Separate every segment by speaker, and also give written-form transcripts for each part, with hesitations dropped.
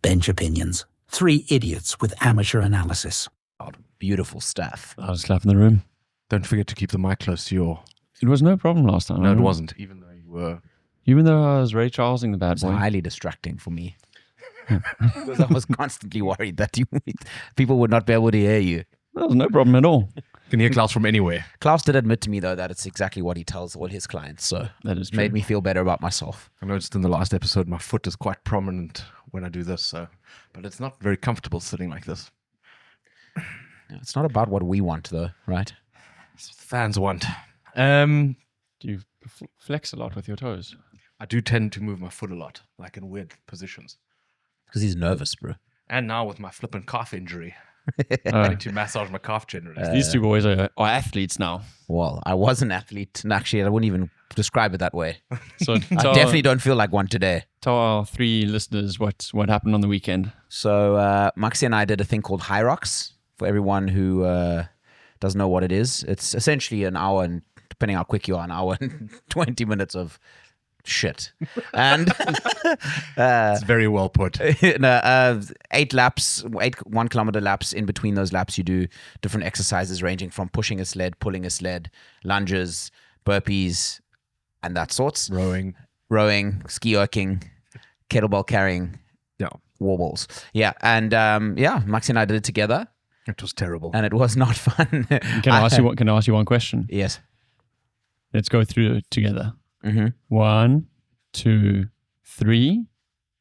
Speaker 1: Bench Opinions. 3 idiots with amateur analysis.
Speaker 2: Beautiful stuff.
Speaker 3: I was clapping the room.
Speaker 4: Don't forget to keep the mic close to your...
Speaker 3: It was no problem last time.
Speaker 4: No, it wasn't, even though you were...
Speaker 3: Even though I was Ray Charlesing the bad
Speaker 2: It's
Speaker 3: boy.
Speaker 2: highly distracting for me. Because I was constantly worried that people would not be able to hear you.
Speaker 3: That was no problem at all.
Speaker 4: You can hear Claus from anywhere.
Speaker 2: Klaus did admit to me, though, that it's exactly what he tells all his clients. So
Speaker 3: That is true.
Speaker 2: made me feel better about myself.
Speaker 4: I noticed in the last episode my foot is quite prominent when I do this, so but it's not very comfortable sitting like this.
Speaker 2: It's not about what we want, though, right?
Speaker 4: That's what the fans want.
Speaker 3: Do you flex a lot with your toes?
Speaker 4: I do tend to move my foot a lot, like in weird positions.
Speaker 2: Because he's nervous, bro.
Speaker 4: And now with my flippant calf injury, I need to massage my calf generally.
Speaker 3: These two boys are athletes now.
Speaker 2: Well, I was an athlete, and actually, I wouldn't even describe it that way.
Speaker 3: So
Speaker 2: I definitely don't feel like one today.
Speaker 3: tell our 3 listeners what happened on the weekend.
Speaker 2: So Maxi and I did a thing called Hyrox. For everyone who doesn't know what it is, it's essentially an hour, and depending how quick you are, an hour and 20 minutes of shit. And
Speaker 4: It's very well put.
Speaker 2: 8 laps, 1 kilometer laps. In between those laps, you do different exercises ranging from pushing a sled, pulling a sled, lunges, burpees, and that sorts.
Speaker 4: Rowing,
Speaker 2: Ski erking, kettlebell carrying,
Speaker 4: yeah,
Speaker 2: wall balls. Yeah, and Maxi and I did it together,
Speaker 4: it was terrible.
Speaker 2: and it was not fun.
Speaker 3: Can I ask you one question?
Speaker 2: Yes.
Speaker 3: Let's go through it together.
Speaker 2: Mm-hmm.
Speaker 3: 1, 2, 3,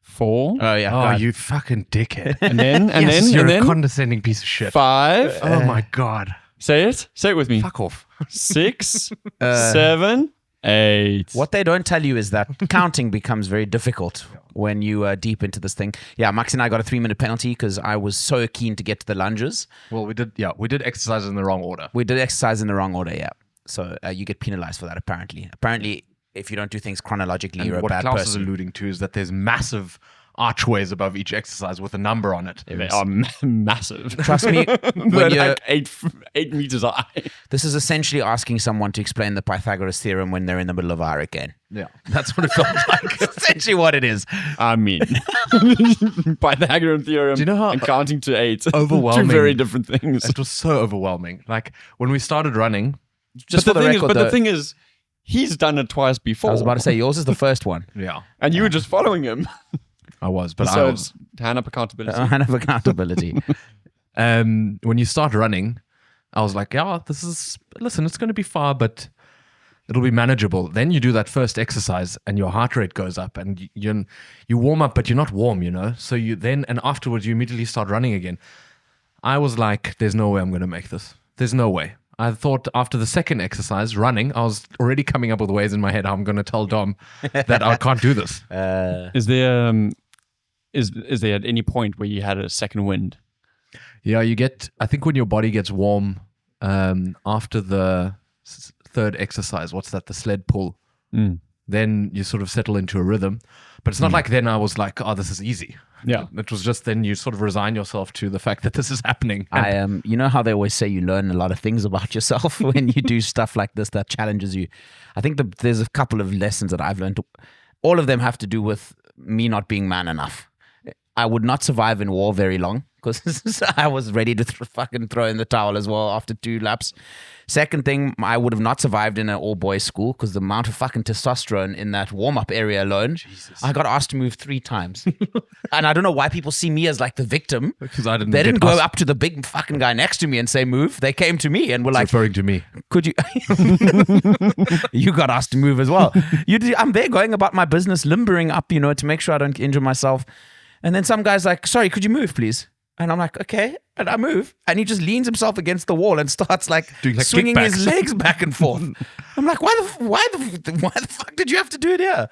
Speaker 3: 4.
Speaker 2: Oh yeah.
Speaker 4: Oh,
Speaker 2: God.
Speaker 4: you fucking dickhead.
Speaker 3: And then
Speaker 4: You're a
Speaker 3: then
Speaker 4: condescending piece of shit.
Speaker 3: 5.
Speaker 4: Oh my God.
Speaker 3: Say it with me.
Speaker 4: Fuck off.
Speaker 3: 6, 7, 8.
Speaker 2: What they don't tell you is that counting becomes very difficult when you are deep into this thing. Yeah, Max and I got a 3-minute penalty because I was so keen to get to the lunges.
Speaker 4: Well, we did exercise in the wrong order.
Speaker 2: We did exercise in the wrong order, yeah. So you get penalized for that, apparently. Apparently, if you don't do things chronologically, you're a
Speaker 4: what
Speaker 2: bad
Speaker 4: Klaus
Speaker 2: person.
Speaker 4: is alluding to is that there's massive archways above each exercise with a number on it.
Speaker 3: They are massive.
Speaker 2: Trust me,
Speaker 3: They're
Speaker 2: when you're,
Speaker 3: like 8 meters high.
Speaker 2: this is essentially asking someone to explain the Pythagoras theorem when they're in the middle of a hurricane.
Speaker 4: Yeah, that's what it felt like.
Speaker 2: That's essentially what it is.
Speaker 3: I mean, Pythagorean theorem.
Speaker 4: Do you know how
Speaker 3: and counting to 8?
Speaker 4: overwhelming-
Speaker 3: 2 very different things.
Speaker 4: It was so overwhelming. Like when we started running,
Speaker 2: Just
Speaker 3: but
Speaker 2: for the record,
Speaker 3: the thing is, he's done it twice before.
Speaker 2: I was about to say, yours is the first one.
Speaker 4: yeah,
Speaker 3: and you were just following him.
Speaker 4: I was, but
Speaker 3: So
Speaker 4: I
Speaker 3: it's hand up accountability.
Speaker 2: Hand of accountability.
Speaker 4: when you start running, I was like, yeah, listen, it's going to be far, but it'll be manageable. Then you do that first exercise and your heart rate goes up and you warm up, but you're not warm, So you then, and afterwards you immediately start running again. I was like, there's no way I'm going to make this. There's no way. I thought after the second exercise, running, I was already coming up with ways in my head how I'm going to tell Dom that I can't do this.
Speaker 3: Is there is there at any point where you had a second wind?
Speaker 4: Yeah, I think when your body gets warm after the third exercise, what's that, the sled pull, then you sort of settle into a rhythm. But it's not like then I was like, oh, this is easy.
Speaker 3: Yeah.
Speaker 4: It was just then you sort of resign yourself to the fact that this is happening.
Speaker 2: You know how they always say you learn a lot of things about yourself when you do stuff like this that challenges you. I think there's a couple of lessons that I've learned. All of them have to do with me not being man enough. I would not survive in war very long because I was ready to fucking throw in the towel as well after 2 laps. Second thing, I would have not survived in an all-boys school because the amount of fucking testosterone in that warm-up area alone, I got asked to move 3 times. And I don't know why people see me as like the victim.
Speaker 4: Because I didn't
Speaker 2: They didn't
Speaker 4: get
Speaker 2: go
Speaker 4: asked-
Speaker 2: up to the big fucking guy next to me and say move. They came to me and were like,
Speaker 4: referring to me.
Speaker 2: could you you got asked to move as well. I'm there going about my business, limbering up, to make sure I don't injure myself. And then some guy's like, sorry, could you move please? And I'm like, okay. And I move. And he just leans himself against the wall and starts
Speaker 4: Doing like
Speaker 2: swinging his
Speaker 4: kickbacks.
Speaker 2: legs back and forth. I'm like, why the fuck did you have to do it here?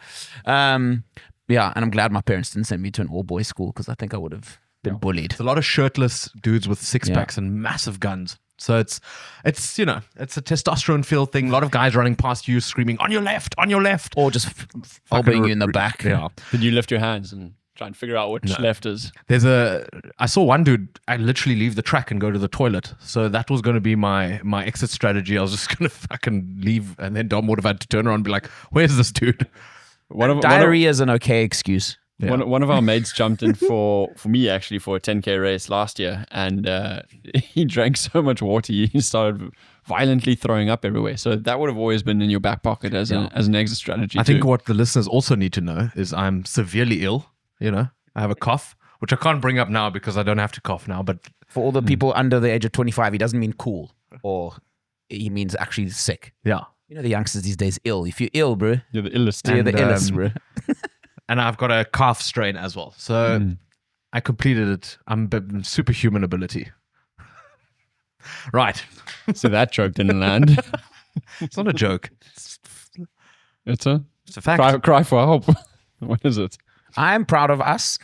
Speaker 2: Yeah, and I'm glad my parents didn't send me to an all-boys school because I think I would have been bullied.
Speaker 4: It's a lot of shirtless dudes with six-packs and massive guns. So it's a testosterone-filled thing. A lot of guys running past you screaming, on your left, on your left.
Speaker 2: Or just elbowing you in the back.
Speaker 4: Yeah.
Speaker 3: Did you lift your hands and try and figure out which left is?
Speaker 4: I saw one dude, I literally leave the track and go to the toilet. So that was going to be my exit strategy. I was just going to fucking leave, and then Dom would have had to turn around and be like, where's this dude?
Speaker 2: Diarrhea is an okay excuse.
Speaker 4: Yeah.
Speaker 3: One of our mates jumped in for me actually for a 10K race last year, and he drank so much water he started violently throwing up everywhere. So that would have always been in your back pocket as an exit strategy.
Speaker 4: I think what the listeners also need to know is I'm severely ill. I have a cough, which I can't bring up now because I don't have to cough now. But
Speaker 2: For all the people under the age of 25, he doesn't mean cool, or he means actually sick.
Speaker 4: yeah,
Speaker 2: The youngsters these days ill. If you're ill, bro,
Speaker 3: you're the illest.
Speaker 2: you're the
Speaker 4: And,
Speaker 2: illest, bro.
Speaker 4: and I've got a calf strain as well. So I completed it. I'm superhuman ability. Right.
Speaker 3: So that joke didn't land.
Speaker 4: It's not a joke.
Speaker 3: It's a
Speaker 4: fact.
Speaker 3: cry for help. What is it?
Speaker 2: I'm proud of us.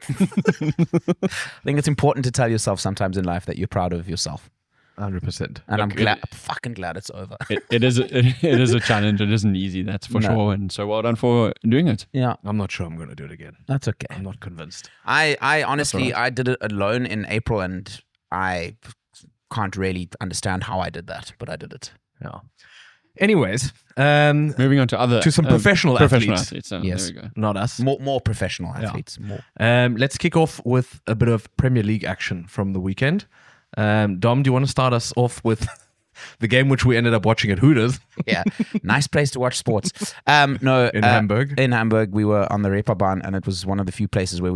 Speaker 2: I think it's important to tell yourself sometimes in life that you're proud of yourself.
Speaker 4: 100%.
Speaker 2: And I'm fucking glad it's over.
Speaker 3: It is a challenge. It isn't easy, that's for sure. And so well done for doing it.
Speaker 2: Yeah,
Speaker 4: I'm not sure I'm going to do it again.
Speaker 2: that's okay.
Speaker 4: I'm not convinced.
Speaker 2: I honestly, I did it alone in April, and I can't really understand how I did that, but I did it.
Speaker 4: Yeah. Anyways,
Speaker 3: Moving on to
Speaker 4: some professional athletes.
Speaker 2: Yes.
Speaker 3: There we go.
Speaker 4: not us.
Speaker 2: More professional athletes. More.
Speaker 4: Let's kick off with a bit of Premier League action from the weekend. Dom, do you want to start us off with the game which we ended up watching at Hooters?
Speaker 2: Yeah, nice place to watch sports. In
Speaker 4: Hamburg?
Speaker 2: In Hamburg, we were on the Reeperbahn, and it was one of the few places where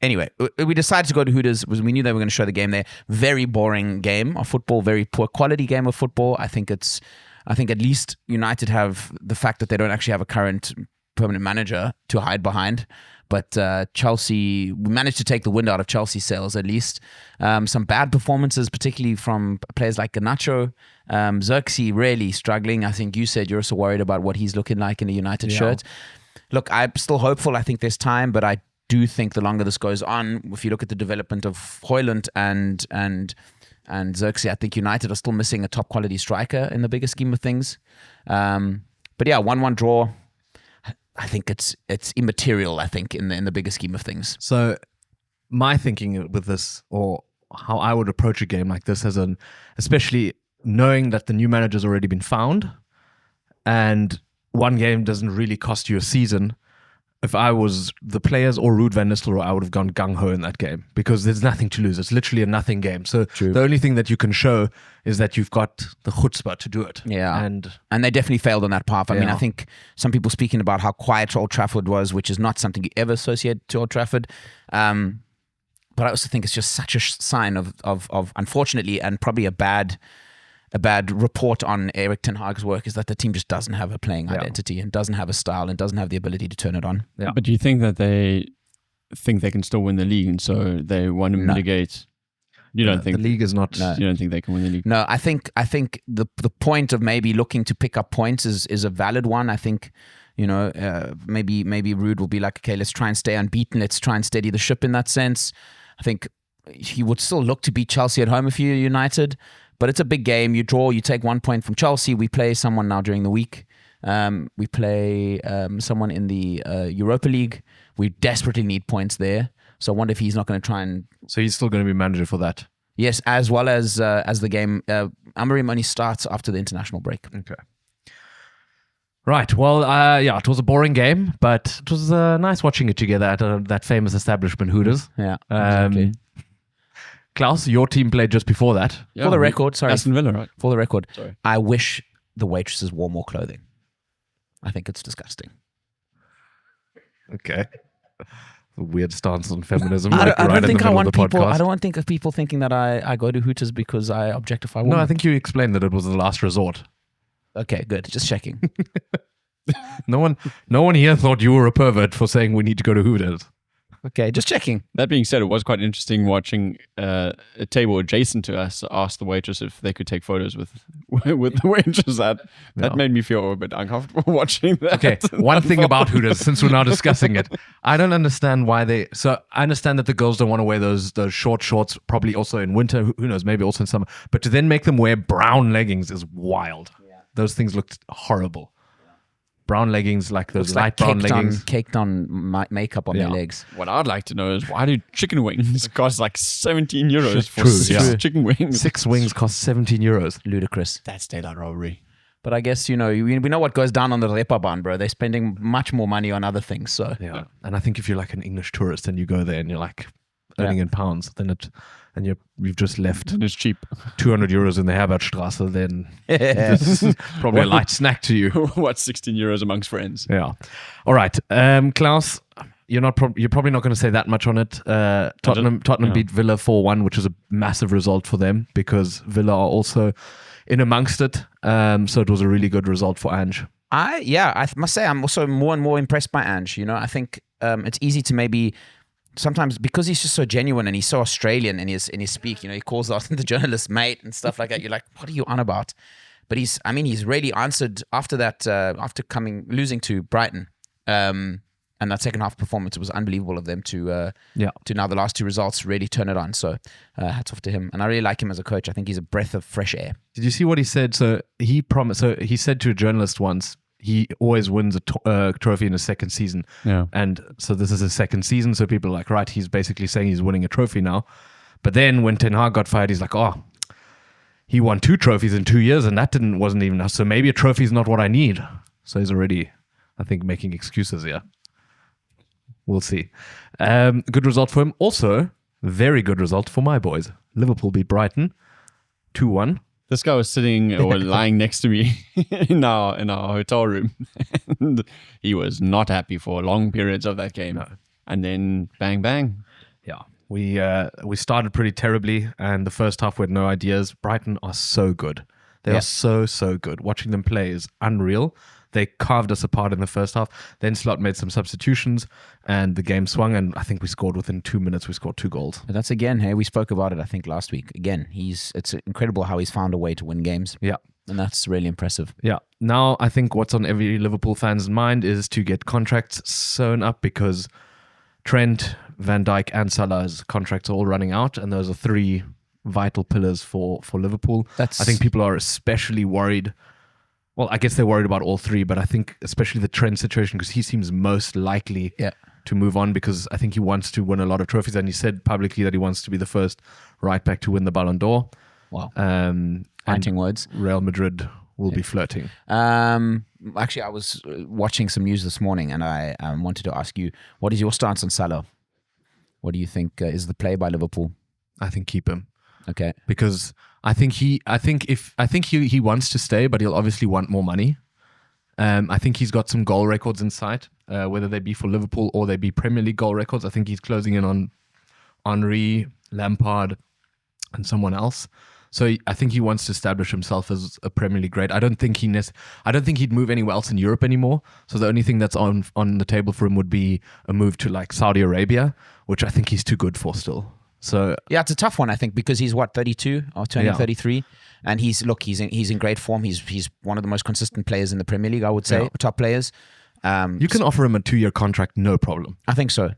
Speaker 2: Anyway, we decided to go to Hooters because we knew they were going to show the game there. Very boring game of football, very poor quality game of football. I think at least United have the fact that they don't actually have a current permanent manager to hide behind. But Chelsea, we managed to take the wind out of Chelsea's sails at least. Some bad performances, particularly from players like Garnacho. Xerxes really struggling. I think you said you're also worried about what he's looking like in a United shirt. Look, I'm still hopeful. I think there's time, but I do think the longer this goes on, if you look at the development of Højlund and Xerxes, I think United are still missing a top quality striker in the bigger scheme of things. But yeah, 1-1 draw. I think it's immaterial, I think, in the bigger scheme of things.
Speaker 4: So my thinking with this, or how I would approach a game like this, especially knowing that the new manager's already been found, and one game doesn't really cost you a season. If I was the players or Ruud van Nistelrooy, I would have gone gung-ho in that game because there's nothing to lose. It's literally a nothing game. So the only thing that you can show is that you've got the chutzpah to do it.
Speaker 2: Yeah.
Speaker 4: And
Speaker 2: they definitely failed on that path. I mean, I think some people speaking about how quiet Old Trafford was, which is not something you ever associate to Old Trafford. But I also think it's just such a sign of unfortunately, and probably a bad report on Erik ten Hag's work, is that the team just doesn't have a playing identity and doesn't have a style and doesn't have the ability to turn it on.
Speaker 4: Yeah.
Speaker 3: But do you think that they think they can still win the league, and so they want to mitigate? You don't think
Speaker 4: the league is not?
Speaker 3: You don't think they can win the league?
Speaker 2: No, I think the point of maybe looking to pick up points is a valid one. I think, maybe Ruud will be like, okay, let's try and stay unbeaten. Let's try and steady the ship in that sense. I think he would still look to beat Chelsea at home if you're United. But it's a big game. You draw, you take 1 point from Chelsea. We play someone now during the week. We play someone in the Europa League. We desperately need points there. So I wonder if he's not going to try and...
Speaker 4: So he's still going to be manager for that?
Speaker 2: Yes, as well as the game. Amorim only starts after the international break.
Speaker 4: Okay. Right. Well, it was a boring game, but it was nice watching it together at that famous establishment, Hooters.
Speaker 2: Yeah, exactly.
Speaker 4: Claus, your team played just before that.
Speaker 3: Yeah,
Speaker 2: for the record, sorry.
Speaker 3: Aston Villa, right?
Speaker 2: For the record,
Speaker 3: Sorry.
Speaker 2: I wish the waitresses wore more clothing. I think it's disgusting.
Speaker 4: Okay. A weird stance on feminism.
Speaker 2: I don't think of people thinking that I go to Hooters because I objectify women.
Speaker 4: No, I think you explained that it was the last resort.
Speaker 2: Okay, good. Just checking.
Speaker 4: No one here thought you were a pervert for saying we need to go to Hooters.
Speaker 2: Okay, just checking.
Speaker 3: That being said, it was quite interesting watching a table adjacent to us ask the waitress if they could take photos with the waitress. That made me feel a bit uncomfortable watching that.
Speaker 4: Okay, one thing about Hooters, since we're now discussing it, I don't understand why they... So I understand that the girls don't want to wear those short shorts, probably also in winter, who knows, maybe also in summer. But to then make them wear brown leggings is wild. Yeah. Those things looked horrible. Brown leggings, like those light brown leggings.
Speaker 2: Caked on makeup on their legs.
Speaker 3: What I'd like to know is, why do chicken wings cost like 17 euros for
Speaker 4: True,
Speaker 3: six chicken wings?
Speaker 4: 6 wings cost 17 euros.
Speaker 2: Ludicrous.
Speaker 3: That's daylight robbery.
Speaker 2: But I guess, we know what goes down on the Reeperbahn, bro. They're spending much more money on other things. So
Speaker 4: Yeah. And I think if you're like an English tourist and you go there and you're like earning in pounds, then you've just left
Speaker 3: And it's cheap.
Speaker 4: 200 euros in the Herbertstraße, then this is probably a light snack to you.
Speaker 3: What's 16 euros amongst friends?
Speaker 4: Yeah. All right. Klaus, you're probably not going to say that much on it. Tottenham beat Villa 4-1, which is a massive result for them because Villa are also in amongst it. So it was a really good result for Ange.
Speaker 2: I must say I'm also more and more impressed by Ange. I think it's easy to maybe sometimes, because he's just so genuine and he's so Australian in his speak. He calls out the journalist mate and stuff like that. You're like, what are you on about? But he's really answered after that, after losing to Brighton. And that second half performance, it was unbelievable of them to now the last two results really turn it on. So hats off to him. And I really like him as a coach. I think he's a breath of fresh air.
Speaker 4: Did you see what he said? So he promised. So he said to a journalist once, he always wins a trophy in his second season.
Speaker 3: Yeah.
Speaker 4: And so this is his second season. So people are like, right, he's basically saying he's winning a trophy now. But then when Ten Hag got fired, he's like, he won 2 trophies in 2 years and that wasn't even enough. So maybe a trophy is not what I need. So he's already, I think, making excuses here. We'll see. Good result for him. Also, very good result for my boys. Liverpool beat Brighton 2-1.
Speaker 3: This guy was sitting or lying next to me in our hotel room. And he was not happy for long periods of that game. No. And then bang, bang.
Speaker 4: Yeah. We started pretty terribly, and the first half we had no ideas. Brighton are so good. They are so good. Watching them play is unreal. They carved us apart in the first half. Then Slot made some substitutions and the game swung, and I think we scored within 2 minutes. We scored 2 goals.
Speaker 2: But that's we spoke about it, I think, last week. Again, it's incredible how he's found a way to win games.
Speaker 4: Yeah.
Speaker 2: And that's really impressive.
Speaker 4: Yeah. Now, I think what's on every Liverpool fan's mind is to get contracts sewn up because Trent, Van Dijk and Salah's contracts are all running out, and those are 3 vital pillars for Liverpool. I think people are especially worried. Well, I guess they're worried about all 3, but I think especially the Trent situation because he seems most likely to move on because I think he wants to win a lot of trophies, and he said publicly that he wants to be the first right back to win the Ballon d'Or.
Speaker 2: Wow.
Speaker 4: Fighting
Speaker 2: words.
Speaker 4: Real Madrid will be flirting.
Speaker 2: Actually, I was watching some news this morning, and I wanted to ask you, what is your stance on Salah? What do you think is the play by Liverpool?
Speaker 4: I think keep him.
Speaker 2: Okay.
Speaker 4: Because I think he wants to stay, but he'll obviously want more money. I think he's got some goal records in sight, whether they be for Liverpool or they be Premier League goal records. I think he's closing in on Henry, Lampard, and someone else. So I think he wants to establish himself as a Premier League great. I don't think he'd move anywhere else in Europe anymore. So the only thing that's on the table for him would be a move to like Saudi Arabia, which I think he's too good for still. So
Speaker 2: yeah, it's a tough one, I think, because he's 32 or turning 33, and he's in great form. He's one of the most consistent players in the Premier League, I would say, top players.
Speaker 4: You can offer him a 2-year contract, no problem.
Speaker 2: I think so.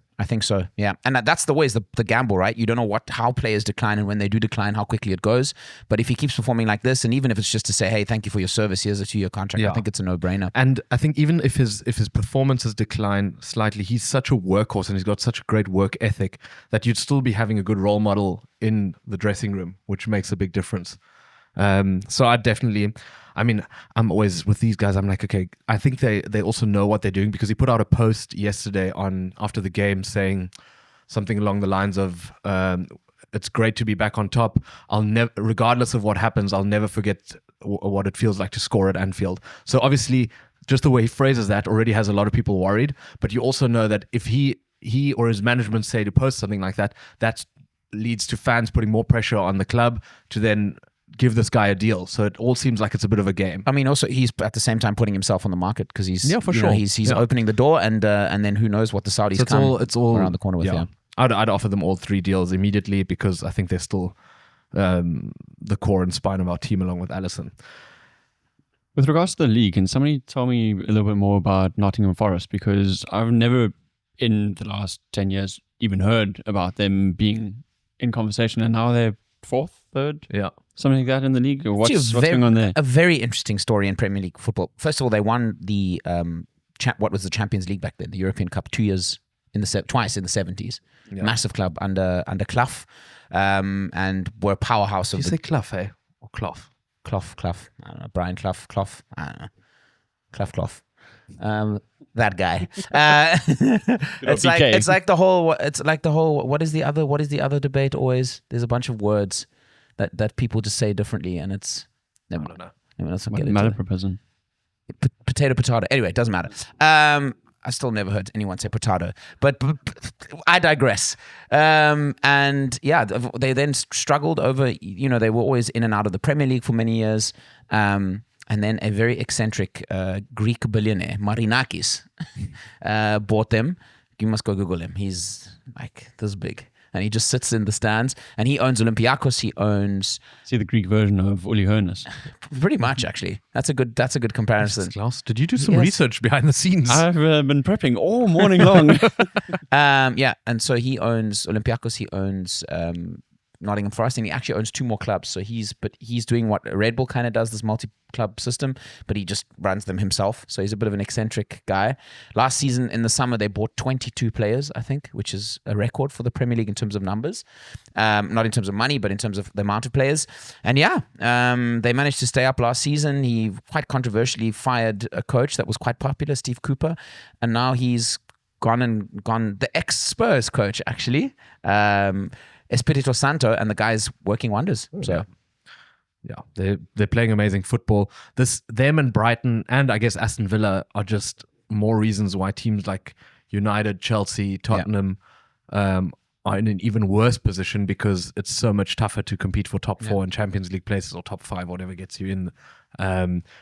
Speaker 2: Yeah, and that's the way is the gamble, right? You don't know how players decline, and when they do decline, how quickly it goes. But if he keeps performing like this, and even if it's just to say, hey, thank you for your service, here's a 2-year contract, I think it's a no-brainer.
Speaker 4: And I think even if his performances decline slightly, he's such a workhorse and he's got such a great work ethic that you'd still be having a good role model in the dressing room, which makes a big difference. So I'm always with these guys. I'm like, okay, I think they also know what they're doing because he put out a post yesterday after the game saying something along the lines of, it's great to be back on top. Regardless of what happens, I'll never forget what it feels like to score at Anfield. So obviously just the way he phrases that already has a lot of people worried, but you also know that if he or his management say to post something like that, that leads to fans putting more pressure on the club to then give this guy a deal. So it all seems like it's a bit of a game.
Speaker 2: I mean, also he's at the same time putting himself on the market because he's
Speaker 4: sure.
Speaker 2: He's opening the door, and then who knows what the Saudis
Speaker 4: it's all
Speaker 2: around the corner with. Yeah.
Speaker 4: I'd offer them all 3 deals immediately because I think they're still the core and spine of our team along with Alisson.
Speaker 3: With regards to the league, can somebody tell me a little bit more about Nottingham Forest? Because I've never in the last 10 years even heard about them being in conversation, and now they're 4th, 3rd, something like that in the league. Or what's going on there?
Speaker 2: A very interesting story in Premier League football. First of all, they won the what was the Champions League back then, the European Cup, twice in the 70s. Yeah. Massive club under Clough, and were a powerhouse of.
Speaker 4: Did you say Clough, or Clough?
Speaker 2: I don't know, Brian Clough, I don't know, Clough. That guy. It's like the whole. What is the other debate always? There's a bunch of words that people just say differently, and it's never know. Let's not get into it. Potato. Anyway, it doesn't matter. I still never heard anyone say potato, but I digress. And yeah, they then struggled over, they were always in and out of the Premier League for many years. And then a very eccentric Greek billionaire, Marinakis, bought them. You must go Google him. He's like this big. And he just sits in the stands. And he owns Olympiacos. He owns...
Speaker 3: See the Greek version of Uli Hoeneß.
Speaker 2: Pretty much, actually. That's a good comparison.
Speaker 4: Klaus, did you do some research behind the scenes?
Speaker 3: I've been prepping all morning long.
Speaker 2: Yeah, and so he owns Olympiacos. He owns Nottingham Forest, and he actually owns 2 more clubs. So he's doing what Red Bull kind of does, this multi-club system, but he just runs them himself. So he's a bit of an eccentric guy. Last season in the summer, they bought 22 players, I think, which is a record for the Premier League in terms of numbers. Not in terms of money, but in terms of the amount of players. And yeah, they managed to stay up last season. He quite controversially fired a coach that was quite popular, Steve Cooper, and now he's gone, the ex-Spurs coach, actually, Espirito Santo, and the guy's working wonders. So,
Speaker 4: yeah, they're playing amazing football. Them and Brighton and I guess Aston Villa are just more reasons why teams like United, Chelsea, Tottenham are in an even worse position, because it's so much tougher to compete for top 4 in Champions League places, or top 5, whatever gets you in,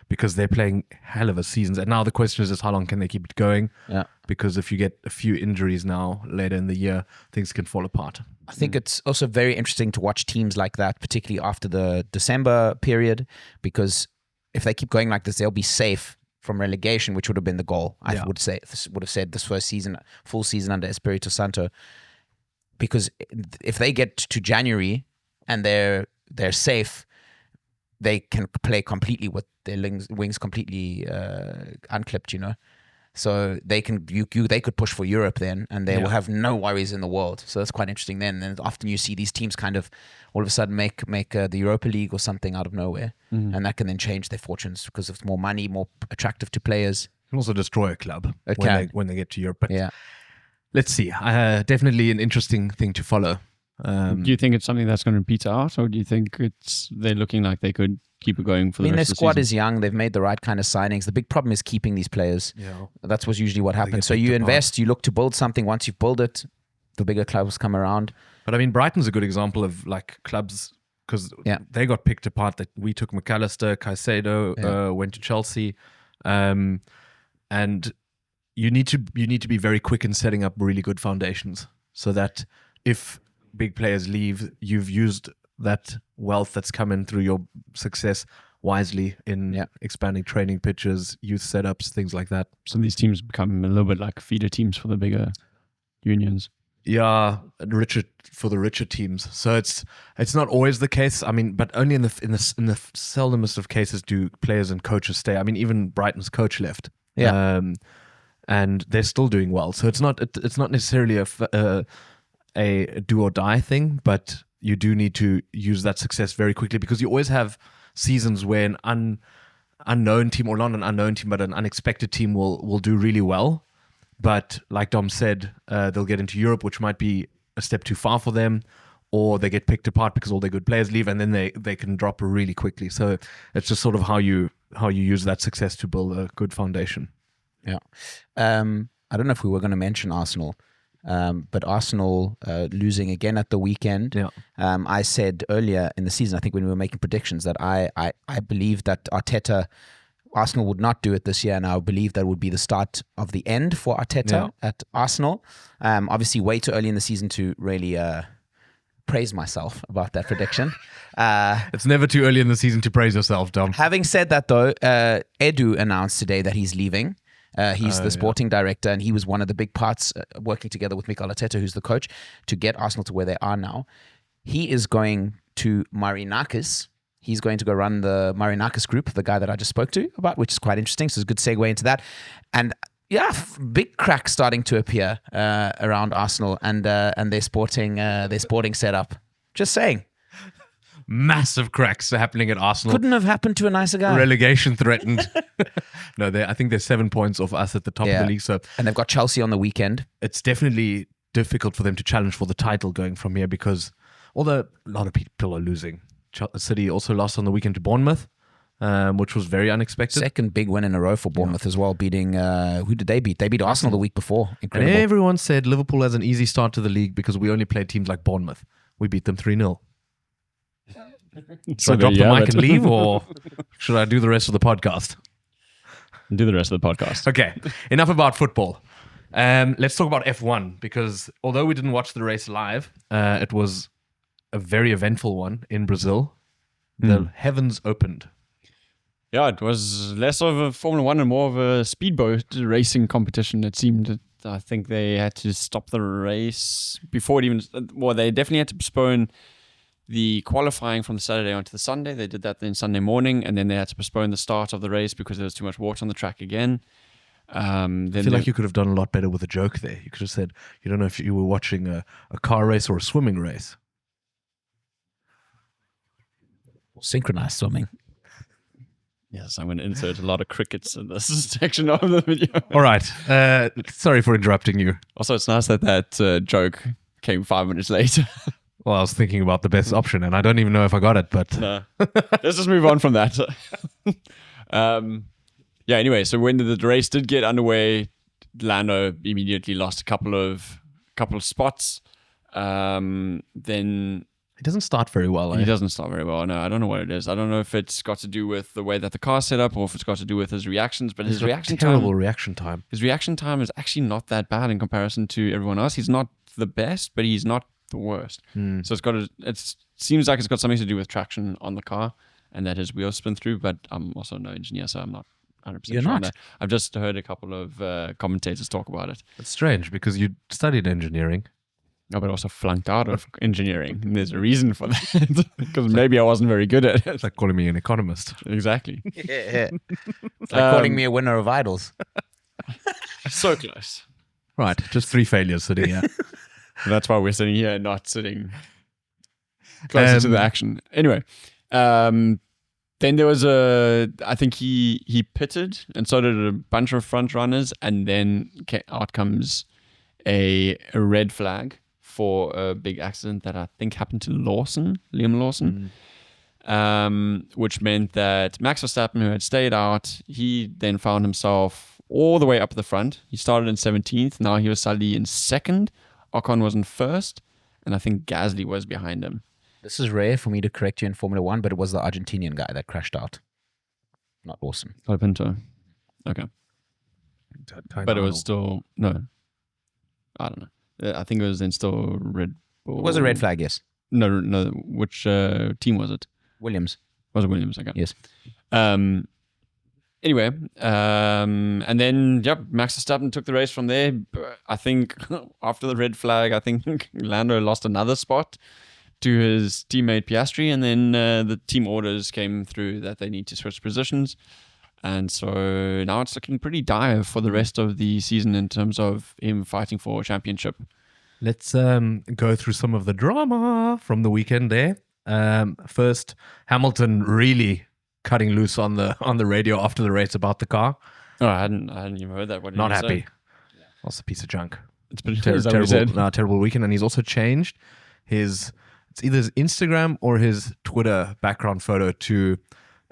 Speaker 4: because they're playing hell of a seasons. And now the question is just how long can they keep it going?
Speaker 2: Yeah.
Speaker 4: Because if you get a few injuries now later in the year, things can fall apart.
Speaker 2: I think it's also very interesting to watch teams like that, particularly after the December period, because if they keep going like this, they'll be safe from relegation, which would have been the goal. I would have said this first season, full season under Espirito Santo, because if they get to January and they're safe, they can play completely with their wings completely unclipped, So they could push for Europe then, and they will have no worries in the world. So that's quite interesting then. And often you see these teams kind of all of a sudden make the Europa League or something out of nowhere, and that can then change their fortunes because it's more money, more attractive to players.
Speaker 4: It can also destroy a club when they get to Europe. But let's see. Definitely an interesting thing to follow.
Speaker 3: Do you think it's something that's going to peter out, or do you think they're looking like they could keep it going for the rest of the season?
Speaker 2: Their squad is young. They've made the right kind of signings. The big problem is keeping these players.
Speaker 4: Yeah.
Speaker 2: That's what's usually what happens. So you invest, you look to build something. Once you've built it, the bigger clubs come around.
Speaker 4: But I mean, Brighton's a good example of like clubs, because they got picked apart. That we took McAllister, Caicedo went to Chelsea, and you need to be very quick in setting up really good foundations, so that if big players leave, you've used that wealth that's come in through your success wisely in expanding training pitches, youth setups, things like that.
Speaker 3: So these teams become a little bit like feeder teams for the bigger unions.
Speaker 4: Yeah, for the richer teams. So it's not always the case. I mean, but only in the seldomest of cases do players and coaches stay. I mean, even Brighton's coach left.
Speaker 2: Yeah.
Speaker 4: And they're still doing well. So it's not necessarily a do or die thing, but you do need to use that success very quickly, because you always have seasons where an unknown team, or not an unknown team, but an unexpected team will do really well. But like Dom said, they'll get into Europe, which might be a step too far for them, or they get picked apart because all their good players leave, and then they can drop really quickly. So it's just sort of how you use that success to build a good foundation.
Speaker 2: Yeah. I don't know if we were going to mention Arsenal. But Arsenal losing again at the weekend.
Speaker 4: Yeah.
Speaker 2: I said earlier in the season, I think when we were making predictions, that I believe that Arsenal would not do it this year, and I believe that would be the start of the end for Arteta at Arsenal. Obviously, way too early in the season to really praise myself about that prediction.
Speaker 4: It's never too early in the season to praise yourself, Dom.
Speaker 2: Having said that, though, Edu announced today that he's leaving. He's the sporting director, and he was one of the big parts working together with Mikel Arteta, who's the coach, to get Arsenal to where they are now. He is going to Marinakis. He's going to go run the Marinakis group, the guy that I just spoke to about, which is quite interesting. So it's a good segue into that. And big cracks starting to appear around Arsenal and their sporting setup. Just saying.
Speaker 4: massive cracks happening at Arsenal.
Speaker 2: Couldn't have happened to a nicer guy.
Speaker 4: Relegation threatened. No, I think they're 7 points off us at the top of the league. So
Speaker 2: And they've got Chelsea on the weekend.
Speaker 4: it's definitely difficult for them to challenge for the title going from here because although a lot of people are losing. City also lost on the weekend to Bournemouth, which was very unexpected.
Speaker 2: Second big win in a row for Bournemouth as well, beating, who did they beat? They beat Arsenal the week before.
Speaker 4: And
Speaker 2: Incredible.
Speaker 4: everyone said Liverpool has an easy start to the league because we only played teams like Bournemouth. We beat them 3-0. So drop the mic and leave, or should I do the rest of the podcast?
Speaker 3: Do the rest of the podcast.
Speaker 4: Okay, enough about football. Let's talk about F1 because although we didn't watch the race live, it was a very eventful one in Brazil. The heavens opened.
Speaker 3: Yeah, it was less of a Formula One and more of a speedboat racing competition. It seemed. I think they had to stop the race before it even. Well, they definitely had to postpone the qualifying from the Saturday onto the Sunday. They did that then Sunday morning, and then they had to postpone the start of the race because there was too much water on the track again.
Speaker 4: I feel like you could have done a lot better with a joke there. You could have said, you don't know if you were watching a car race or a swimming race.
Speaker 2: Synchronized swimming.
Speaker 3: Yes, I'm going to insert a lot of crickets in this section of the video.
Speaker 4: All right. Sorry for interrupting you.
Speaker 3: Also, it's nice that joke came 5 minutes later.
Speaker 4: Well, I was thinking about the best option, and I don't even know if I got it, but...
Speaker 3: No. Let's just move on from that. Yeah, anyway, so when the race did get underway, Lando immediately lost a couple of spots. Then
Speaker 4: He doesn't start very well,
Speaker 3: he doesn't start very well. No, I don't know what it is. I don't know if it's got to do with the way that the car's set up or if it's got to do with his reactions. But his reaction
Speaker 4: terrible reaction time.
Speaker 3: His reaction time is actually not that bad in comparison to everyone else. He's not the best, but he's not the worst. So it seems like it's got something to do with traction on the car and that his wheels spin through. But I'm also no engineer, so I'm not 100%
Speaker 2: You're
Speaker 3: sure on
Speaker 2: not?
Speaker 3: that. I've just heard a couple of commentators talk about it.
Speaker 4: It's strange because you studied engineering.
Speaker 3: No, but also flunked out of engineering. And there's a reason for that. Because maybe I wasn't very good at it.
Speaker 4: It's like calling me an economist.
Speaker 3: Exactly.
Speaker 2: Yeah. It's like calling me a winner of idols.
Speaker 3: So close.
Speaker 4: Right, just 3 failures sitting here.
Speaker 3: That's why we're sitting here and not sitting closer to the action. Anyway, then there was I think he pitted and so did a bunch of front runners, and then out comes a red flag for a big accident that I think happened to Liam Lawson, which meant that Max Verstappen, who had stayed out, he then found himself all the way up the front. He started in 17th. Now he was suddenly in 2nd. Ocon was in 1st. And I think Gasly was behind him.
Speaker 2: This is rare for me to correct you in Formula One, but it was the Argentinian guy that crashed out. Not Lawson.
Speaker 3: Pinto. Okay. But it was still... No. I don't know. I think it was then still Red Bull.
Speaker 2: It was a red flag, yes.
Speaker 3: No. Which team was it?
Speaker 2: Williams.
Speaker 3: Was it Williams? Okay.
Speaker 2: Yes.
Speaker 3: Anyway, and then, Max Verstappen took the race from there. I think after the red flag, I think Lando lost another spot to his teammate Piastri, and then the team orders came through that they need to switch positions. And so now it's looking pretty dire for the rest of the season in terms of him fighting for a championship.
Speaker 4: Let's go through some of the drama from the weekend there. First, Hamilton really cutting loose on the radio after the race about the car.
Speaker 3: Oh, I hadn't even heard that. What did
Speaker 4: Not
Speaker 3: he
Speaker 4: happy.
Speaker 3: say?
Speaker 4: That's a piece of junk.
Speaker 3: It's been
Speaker 4: Terrible weekend. And he's also changed it's either his Instagram or his Twitter background photo to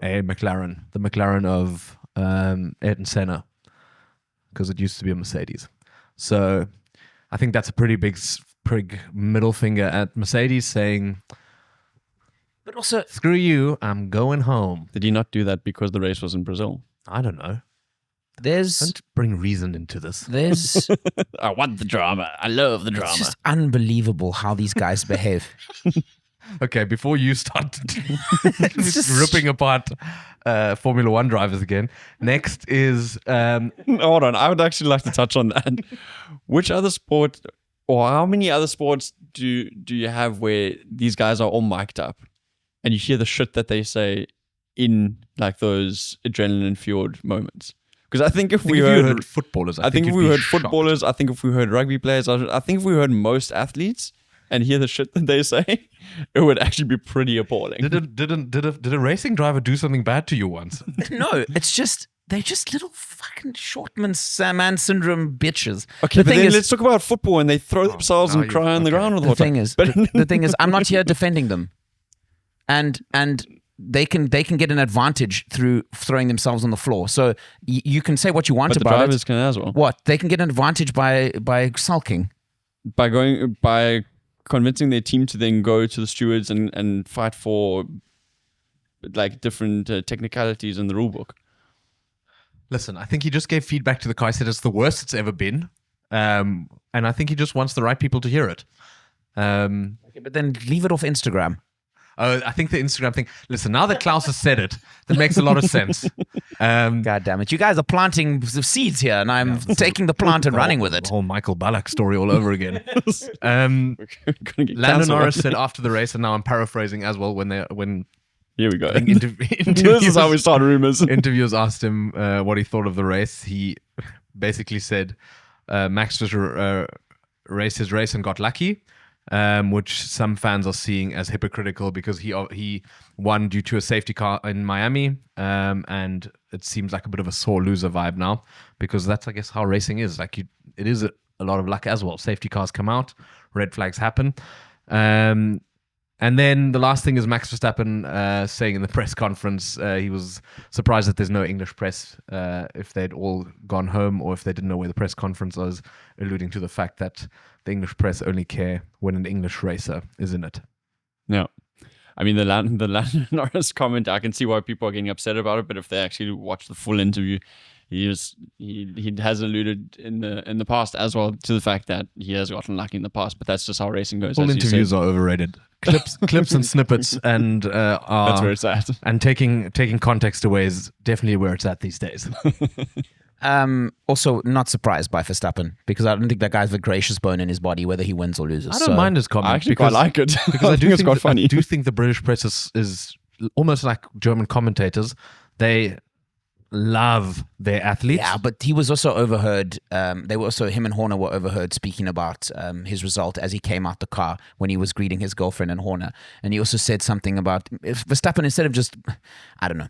Speaker 4: a McLaren, the McLaren of Ayrton Senna, because it used to be a Mercedes. So I think that's a pretty big middle finger at Mercedes saying,
Speaker 2: But also,
Speaker 4: screw you, I'm going home.
Speaker 3: Did he not do that because the race was in Brazil?
Speaker 4: I don't know.
Speaker 2: there's
Speaker 4: Don't bring reason into this.
Speaker 3: I want the drama. I love the drama.
Speaker 2: it's just unbelievable how these guys behave.
Speaker 4: Okay, before you start
Speaker 2: just-
Speaker 4: ripping apart Formula One drivers again, next is
Speaker 3: Hold on. I would actually like to touch on that. Which other sport or how many other sports do you have where these guys are all mic'd up and you hear the shit that they say in like those adrenaline fueled moments? Because I think if we heard
Speaker 4: footballers,
Speaker 3: I think if we heard footballers, I think if we heard rugby players, I think if we heard most athletes and hear the shit that they say, it would actually be pretty appalling.
Speaker 4: Did a racing driver do something bad to you once?
Speaker 2: No, they're just little fucking Shortman man syndrome bitches.
Speaker 3: Okay,
Speaker 2: the
Speaker 3: but
Speaker 2: thing
Speaker 3: then
Speaker 2: is,
Speaker 3: let's talk about football, and they throw themselves and cry on the ground all the time.
Speaker 2: The thing is, I'm not here defending them, and they can get an advantage through throwing themselves on the floor. So you can say what you want
Speaker 3: But the
Speaker 2: about
Speaker 3: drivers
Speaker 2: it.
Speaker 3: can as well.
Speaker 2: What they can get an advantage by sulking.
Speaker 3: By convincing their team to then go to the stewards and fight for like different technicalities in the rule book.
Speaker 4: Listen, I think he just gave feedback to the car. He said it's the worst it's ever been. And I think he just wants the right people to hear it.
Speaker 2: Okay, but then leave it off Instagram.
Speaker 4: I think the Instagram thing. Listen, now that Claus has said it, that makes a lot of sense.
Speaker 2: God damn it. You guys are planting the seeds here, and I'm taking the plant and running with it.
Speaker 4: The whole Michael Ballack story all over again.
Speaker 3: Gonna get
Speaker 4: Lando
Speaker 3: cancelled.
Speaker 4: Norris said after the race, and now I'm paraphrasing as well, when
Speaker 3: Here we go.
Speaker 4: I think
Speaker 3: This is how we start rumors.
Speaker 4: interviewers asked him what he thought of the race. He basically said Max just raced his race and got lucky, which some fans are seeing as hypocritical because he won due to a safety car in Miami, and it seems like a bit of a sore loser vibe now because that's, I guess, how racing is. Like it is a lot of luck as well. Safety cars come out, red flags happen. And then the last thing is Max Verstappen saying in the press conference he was surprised that there's no English press if they'd all gone home or if they didn't know where the press conference was, alluding to the fact that the English press only care when an English racer is in it.
Speaker 3: No. I mean, the Lando Norris comment, I can see why people are getting upset about it, but if they actually watch the full interview, he has alluded in the past as well to the fact that he has gotten lucky in the past, but that's just how racing goes.
Speaker 4: Full interviews are overrated. Clips and snippets, and
Speaker 3: that's where it's at.
Speaker 4: And taking context away is definitely where it's at these days.
Speaker 2: Also, not surprised by Verstappen because I don't think that guy's the gracious bone in his body, whether he wins or loses.
Speaker 4: I don't mind his comment.
Speaker 3: I actually quite like it
Speaker 4: because I do
Speaker 3: think it's
Speaker 4: think
Speaker 3: quite funny.
Speaker 4: I do think the British press is almost like German commentators. They love their athletes.
Speaker 2: Yeah, but he was also overheard. Him and Horner were overheard speaking about his result as he came out the car when he was greeting his girlfriend and Horner. And he also said something about if Verstappen, instead of just, I don't know.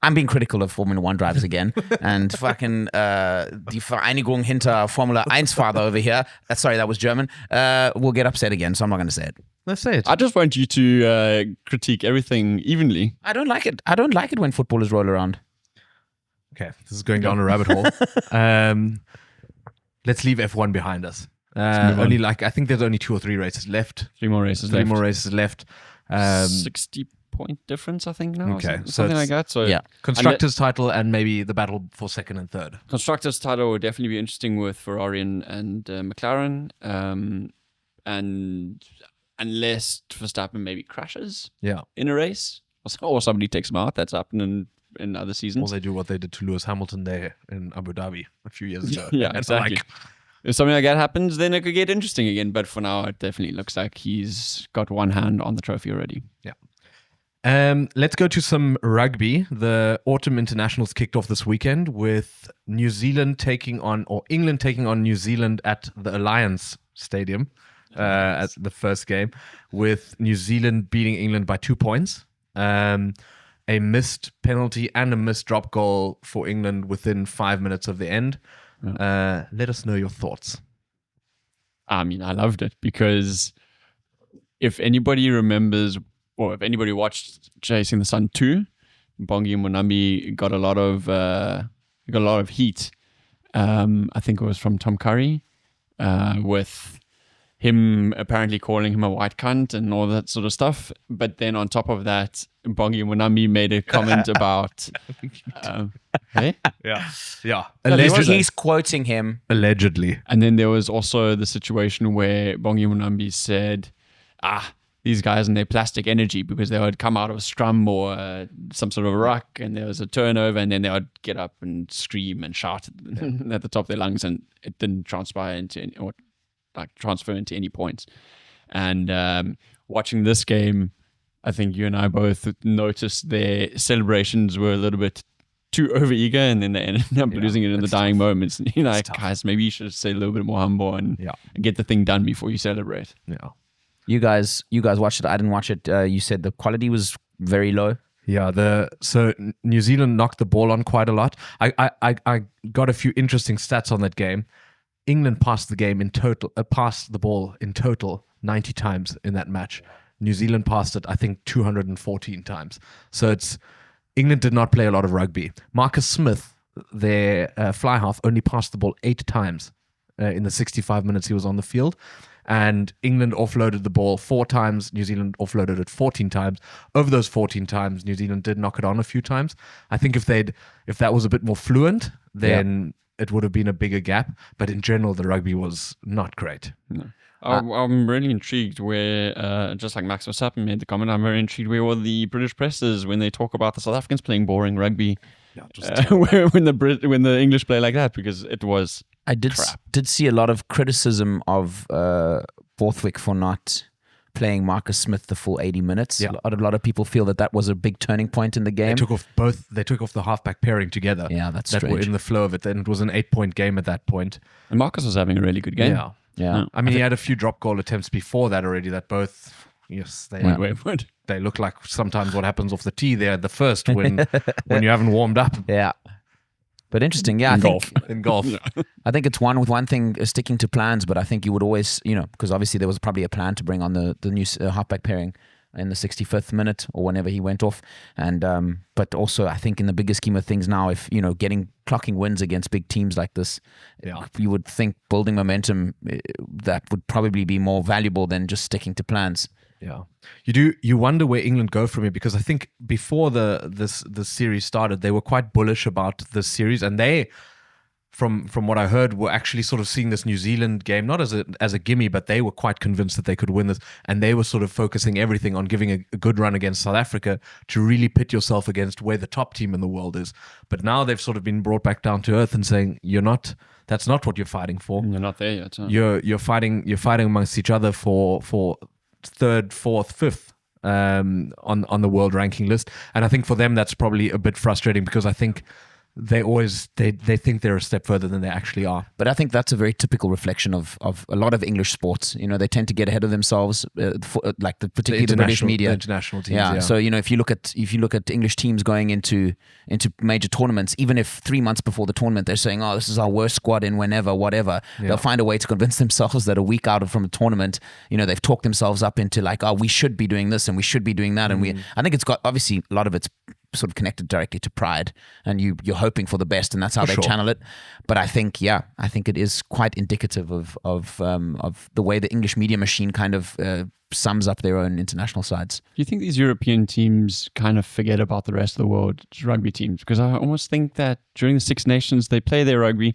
Speaker 2: I'm being critical of Formula 1 drivers again. And fucking die Vereinigung hinter Formula 1-Fahrer over here. Sorry, that was German. Will get upset again, so I'm not going to say it.
Speaker 4: Let's say it.
Speaker 3: I just want you to critique everything evenly.
Speaker 2: I don't like it. I don't like it when footballers roll around.
Speaker 4: Okay, this is going down a rabbit hole. Let's leave F1 behind us. Only I think there's only 2 or 3 races left.
Speaker 3: 3 more races left. 60-point difference, I think now.
Speaker 4: Okay, so
Speaker 3: something like that. So
Speaker 2: yeah,
Speaker 4: constructors title and maybe the battle for second and third.
Speaker 3: Constructors title would definitely be interesting with Ferrari and McLaren, and unless Verstappen maybe crashes in a race or somebody takes him out. That's happened in other seasons.
Speaker 4: Or they do what they did to Lewis Hamilton there in Abu Dhabi a few years ago.
Speaker 3: Yeah, exactly. If something like that happens, then it could get interesting again. But for now, it definitely looks like he's got one hand on the trophy already.
Speaker 4: Yeah. Let's go to some rugby. The autumn internationals kicked off this weekend with England taking on New Zealand at the Alliance Stadium as the first game, with New Zealand beating England by 2 points. A missed penalty and a missed drop goal for England within 5 minutes of the end. Let us know your thoughts.
Speaker 3: I mean, I loved it because if anybody remembers, or if anybody watched Chasing the Sun 2, Bongi Monambi got a lot of heat. I think it was from Tom Curry, with him apparently calling him a white cunt and all that sort of stuff. But then on top of that, Bongi Monambi made a comment about... hey?
Speaker 4: Yeah.
Speaker 2: He's quoting him.
Speaker 4: Allegedly.
Speaker 3: And then there was also the situation where Bongi Monambi said, these guys and their plastic energy, because they would come out of a scrum or some sort of a ruck and there was a turnover and then they would get up and scream and shout at the top of their lungs, and it didn't transfer into any points. And watching this game, I think you and I both noticed their celebrations were a little bit too overeager, and then they ended up losing it in the dying moments. And guys, maybe you should stay a little bit more humble and get the thing done before you celebrate.
Speaker 4: Yeah.
Speaker 2: You guys watched it. I didn't watch it. You said the quality was very low.
Speaker 4: Yeah, so New Zealand knocked the ball on quite a lot. I got a few interesting stats on that game. England passed the ball in total 90 times in that match. New Zealand passed it, I think, 214 times. So England did not play a lot of rugby. Marcus Smith, their fly half, only passed the ball 8 times in the 65 minutes he was on the field. And England offloaded the ball 4 times. New Zealand offloaded it 14 times. Over those 14 times, New Zealand did knock it on a few times. I think if that was a bit more fluent, then it would have been a bigger gap. But in general, the rugby was not great.
Speaker 3: No. I'm really intrigued where, just like Max Verstappen made the comment, I'm very intrigued where all the British press is when they talk about the South Africans playing boring rugby. When the English play like that, because it was crap.
Speaker 2: Did see a lot of criticism of Borthwick for not playing Marcus Smith the full 80 minutes.
Speaker 4: Yeah.
Speaker 2: A lot of people feel that was a big turning point in the game.
Speaker 4: They took off the halfback pairing together.
Speaker 2: Yeah, that's
Speaker 4: that
Speaker 2: strange.
Speaker 4: were in the flow of it. And it was an 8-point game at that point.
Speaker 3: And Marcus was having a really good game.
Speaker 2: Yeah.
Speaker 4: I mean, he had a few drop goal attempts before that already that both, they look like sometimes what happens off the tee there at the first when you haven't warmed up.
Speaker 2: Yeah. But interesting, yeah.
Speaker 4: In golf.
Speaker 2: I think it's one thing sticking to plans, but I think you would always, because obviously there was probably a plan to bring on the new halfback pairing in the 65th minute or whenever he went off. And but also I think in the bigger scheme of things now, if clocking wins against big teams like this, you would think building momentum that would probably be more valuable than just sticking to plans.
Speaker 4: Yeah, you wonder where England go from here, because I think before this series started, they were quite bullish about this series, and they, from what I heard, were actually sort of seeing this New Zealand game not as a gimme, but they were quite convinced that they could win this, and they were sort of focusing everything on giving a good run against South Africa to really pit yourself against where the top team in the world is. But now they've sort of been brought back down to earth and saying that's not what you're fighting for.
Speaker 3: You're not there yet. Huh?
Speaker 4: You're fighting amongst each other for 3rd, 4th, 5th on the world ranking list. And I think for them that's probably a bit frustrating, because I think they think they're a step further than they actually are.
Speaker 2: But I think that's a very typical reflection of a lot of English sports. They tend to get ahead of themselves, particularly the British media,
Speaker 4: the international teams.
Speaker 2: Yeah. So if you look at English teams going into major tournaments, even if 3 months before the tournament they're saying, "Oh, this is our worst squad in whenever, whatever," they'll find a way to convince themselves that a week out from the tournament, they've talked themselves up into like, "Oh, we should be doing this and we should be doing that," and I think it's got obviously a lot of it's sort of connected directly to pride, and you're hoping for the best, and that's how they channel it. But I think it is quite indicative of the way the English media machine kind of sums up their own international sides.
Speaker 3: Do you think these European teams kind of forget about the rest of the world's rugby teams? Because I almost think that during the Six Nations, they play their rugby.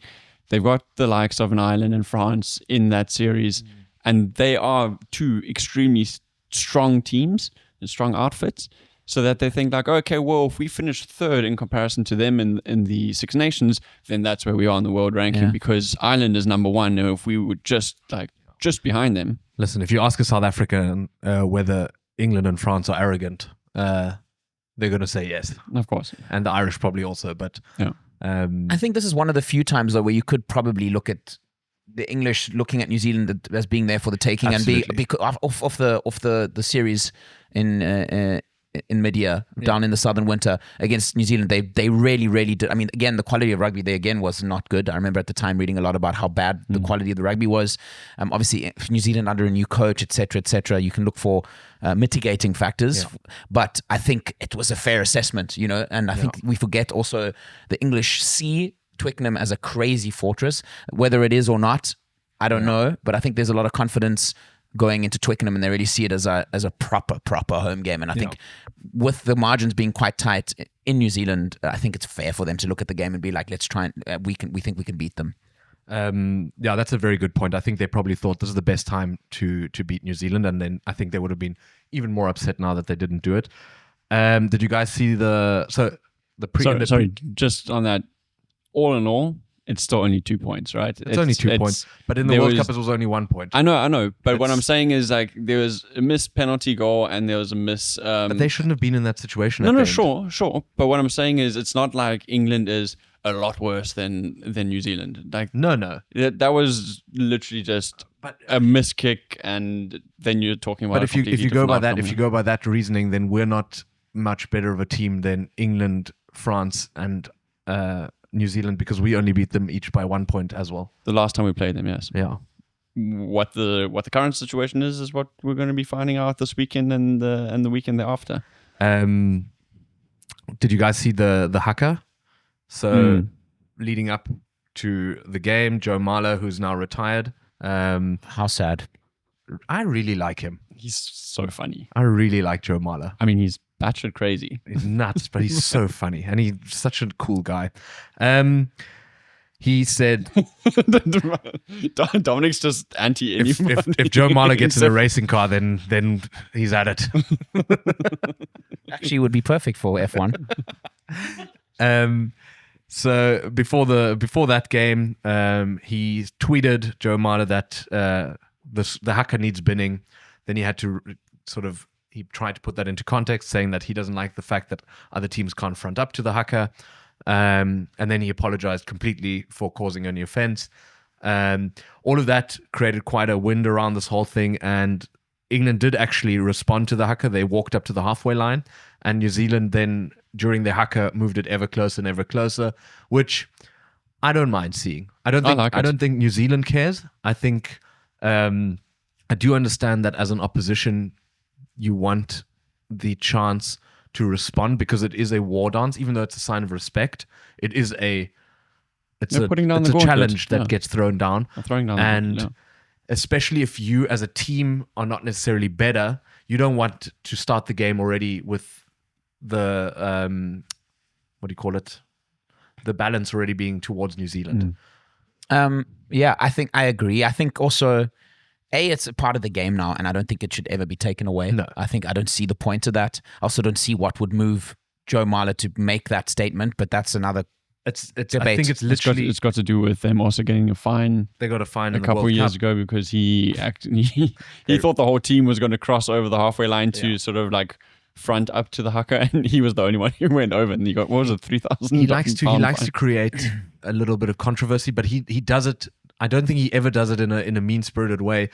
Speaker 3: They've got the likes of an Ireland and France in that series, and they are 2 extremely strong teams and strong outfits. So that they think like, okay, well, if we finish 3rd in comparison to them in the Six Nations, then that's where we are in the world ranking, because Ireland is number 1. And if we were just behind them.
Speaker 4: Listen, if you ask a South African whether England and France are arrogant, they're going to say yes.
Speaker 3: Of course.
Speaker 4: And the Irish probably also, but...
Speaker 3: Yeah.
Speaker 2: I think this is one of the few times though where you could probably look at the English looking at New Zealand as being there for the taking.
Speaker 4: Absolutely.
Speaker 2: And be off the series in mid-year down in the southern winter against New Zealand, they really did. I mean, again, the quality of rugby there again was not good. I remember at the time reading a lot about how bad the quality of the rugby was. Obviously, New Zealand under a new coach, etc. You can look for mitigating factors, but I think it was a fair assessment, and I think we forget also the English see Twickenham as a crazy fortress. Whether it is or not, I don't know, but I think there's a lot of confidence going into Twickenham, and they really see it as a proper home game. And I think with the margins being quite tight in New Zealand, I think it's fair for them to look at the game and be like, let's try and we think we can beat them.
Speaker 4: That's a very good point. I think they probably thought this is the best time to beat New Zealand, and then I think they would have been even more upset now that they didn't do it. Did you guys see sorry,
Speaker 3: just on that? All in all, it's still only 2 points, right?
Speaker 4: It's only 2 points. But in the World Cup, it was only 1 point.
Speaker 3: I know. But what I'm saying is like there was a missed penalty goal and there was a miss.
Speaker 4: But they shouldn't have been in that situation.
Speaker 3: No, sure. But what I'm saying is it's not like England is a lot worse than New Zealand. Like
Speaker 4: no.
Speaker 3: That was literally just a miss kick, and then you're talking about.
Speaker 4: But if you go by that reasoning, then we're not much better of a team than England, France, and New Zealand, because we only beat them each by 1 point as well.
Speaker 3: The last time we played them, yes.
Speaker 4: Yeah.
Speaker 3: What the current situation is what we're going to be finding out this weekend and the weekend thereafter.
Speaker 4: Did you guys see the Haka? So leading up to the game, Joe Marler, who's now retired.
Speaker 2: How sad.
Speaker 4: I really like him.
Speaker 3: He's so funny.
Speaker 4: I really like Joe Marler.
Speaker 3: I mean, he's batshit crazy.
Speaker 4: He's nuts, but he's so funny, and he's such a cool guy. He said,
Speaker 3: Dominic's just anti anybody.
Speaker 4: If Joe Marler gets in a racing car, then he's at it.
Speaker 2: Actually, would be perfect for F1.
Speaker 4: So before that game, he tweeted, Joe Marler, that the Haka needs binning. Then he had to he tried to put that into context, saying that he doesn't like the fact that other teams can't front up to the Haka. And then he apologized completely for causing any offense. All of that created quite a wind around this whole thing, and England did actually respond to the Haka. They walked up to the halfway line, and New Zealand then, during the Haka, moved it ever closer, which I don't mind seeing. I don't think New Zealand cares. I think I do understand that as an opposition, you want the chance to respond, because it is a war dance, even though it's a sign of respect. It's a challenge that gets thrown down. Especially if you as a team are not necessarily better, you don't want to start the game already with the the balance already being towards New Zealand.
Speaker 2: Yeah, I think I agree. I think also, it's a part of the game now, and I don't think it should ever be taken away.
Speaker 4: No.
Speaker 2: I don't see the point of that. I also don't see what would move Joe Marler to make that statement, but that's another debate.
Speaker 4: I think it's literally...
Speaker 3: It's got to do with them also getting a fine.
Speaker 4: They got a fine
Speaker 3: a couple of years ago because he thought the whole team was going to cross over the halfway line to sort of like front up to the Haka, and he was the only one who went over, and he got, what was it, 3,000?
Speaker 4: He likes to create a little bit of controversy, but he does it. I don't think he ever does it in a mean-spirited way.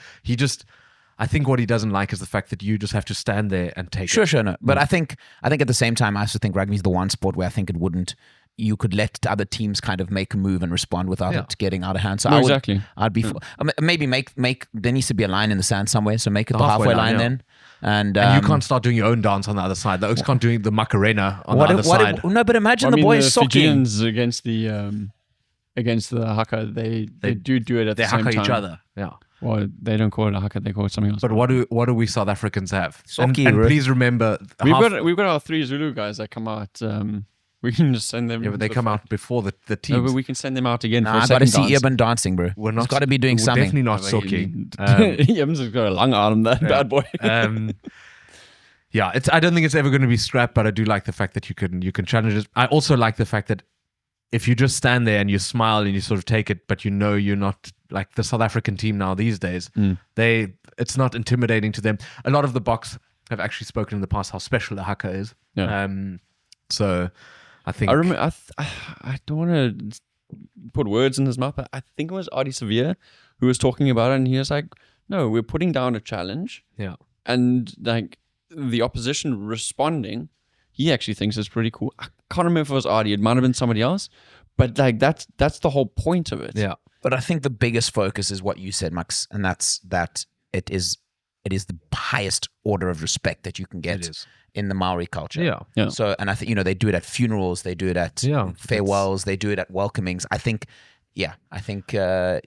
Speaker 4: I think what he doesn't like is the fact that you just have to stand there and take it.
Speaker 2: Sure, no. But I think at the same time, I also think rugby is the one sport where I think you could let other teams kind of make a move and respond without it getting out of hand. So I'd be maybe make there needs to be a line in the sand somewhere. So make it the halfway line then. And
Speaker 4: you can't start doing your own dance on the other side. The Oaks can't do the Macarena on the other side.
Speaker 2: No, but imagine the boys socking.
Speaker 3: Fijians against the Haka, they do it at the same time.
Speaker 4: They Haka each other. Yeah.
Speaker 3: Well, they don't call it a Haka, they call it something else.
Speaker 4: But what do we South Africans have? And
Speaker 2: right?
Speaker 4: Please remember,
Speaker 3: we've got our 3 Zulu guys that come out. We can just send them.
Speaker 4: Yeah, but they come out before the teams.
Speaker 3: No, but we can send them out again.
Speaker 2: I got to see Eben dancing, bro. He's got to be doing something.
Speaker 4: Definitely not socking.
Speaker 3: Eben's got a long arm, that bad boy.
Speaker 4: Yeah, I don't think it's ever going to be scrapped, but I do like the fact that you can challenge it. I also like the fact that if you just stand there and you smile and you sort of take it, but you're not like the South African team now these days. It's not intimidating to them. A lot of the Boks have actually spoken in the past how special the Haka is.
Speaker 3: Yeah.
Speaker 4: So I think
Speaker 3: I remember. I don't want to put words in his mouth, but I think it was Adi Sevilla who was talking about it, and he was like, "No, we're putting down a challenge."
Speaker 4: Yeah.
Speaker 3: And like the opposition responding, he actually thinks it's pretty cool. I can't remember if it was Adi, it might have been somebody else, but like that's the whole point of it.
Speaker 4: Yeah.
Speaker 2: But I think the biggest focus is what you said, Max, and that's that it is the highest order of respect that you can get in the Maori culture.
Speaker 4: Yeah.
Speaker 2: So, and I think they do it at funerals, they do it at farewells, they do it at welcomings. I think as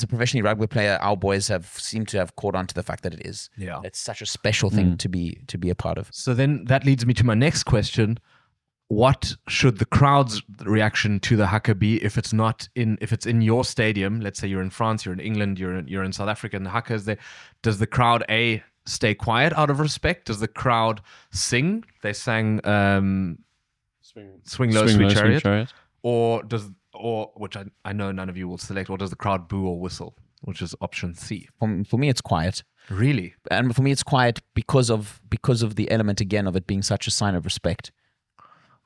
Speaker 2: a professional rugby player, our boys seem to have caught on to the fact that it is.
Speaker 4: Yeah.
Speaker 2: It's such a special thing to be a part of.
Speaker 4: So then that leads me to my next question. What should the crowd's reaction to the Haka be if it's in your stadium? Let's say you're in France, you're in England, you're in South Africa, and the Haka is there. Does the crowd stay quiet out of respect? Does the crowd sing? They sang "Swing Low, Sweet Chariot," or or which I know none of you will select, or does the crowd boo or whistle, which is option C?
Speaker 2: For me, it's quiet.
Speaker 4: Really?
Speaker 2: And for me, it's quiet because of the element, again, of it being such a sign of respect.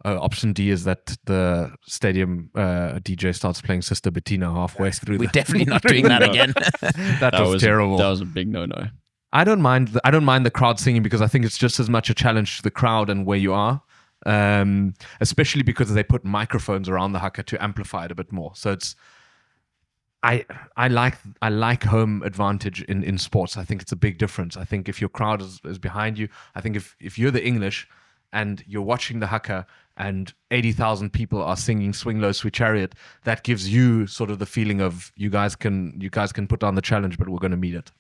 Speaker 4: Option D is that the stadium DJ starts playing Sister Bettina halfway through.
Speaker 2: We're definitely not doing that again.
Speaker 4: That was terrible.
Speaker 3: That was a big no-no.
Speaker 4: I don't mind the crowd singing, because I think it's just as much a challenge to the crowd and where you are, especially because they put microphones around the haka to amplify it a bit more. So it's I like home advantage in sports. I think it's a big difference. I think if your crowd is behind you, I think if you're the English and you're watching the haka and 80,000 people are singing Swing Low, Sweet Chariot, that gives you sort of the feeling of you guys can put down the challenge, but we're going to meet it.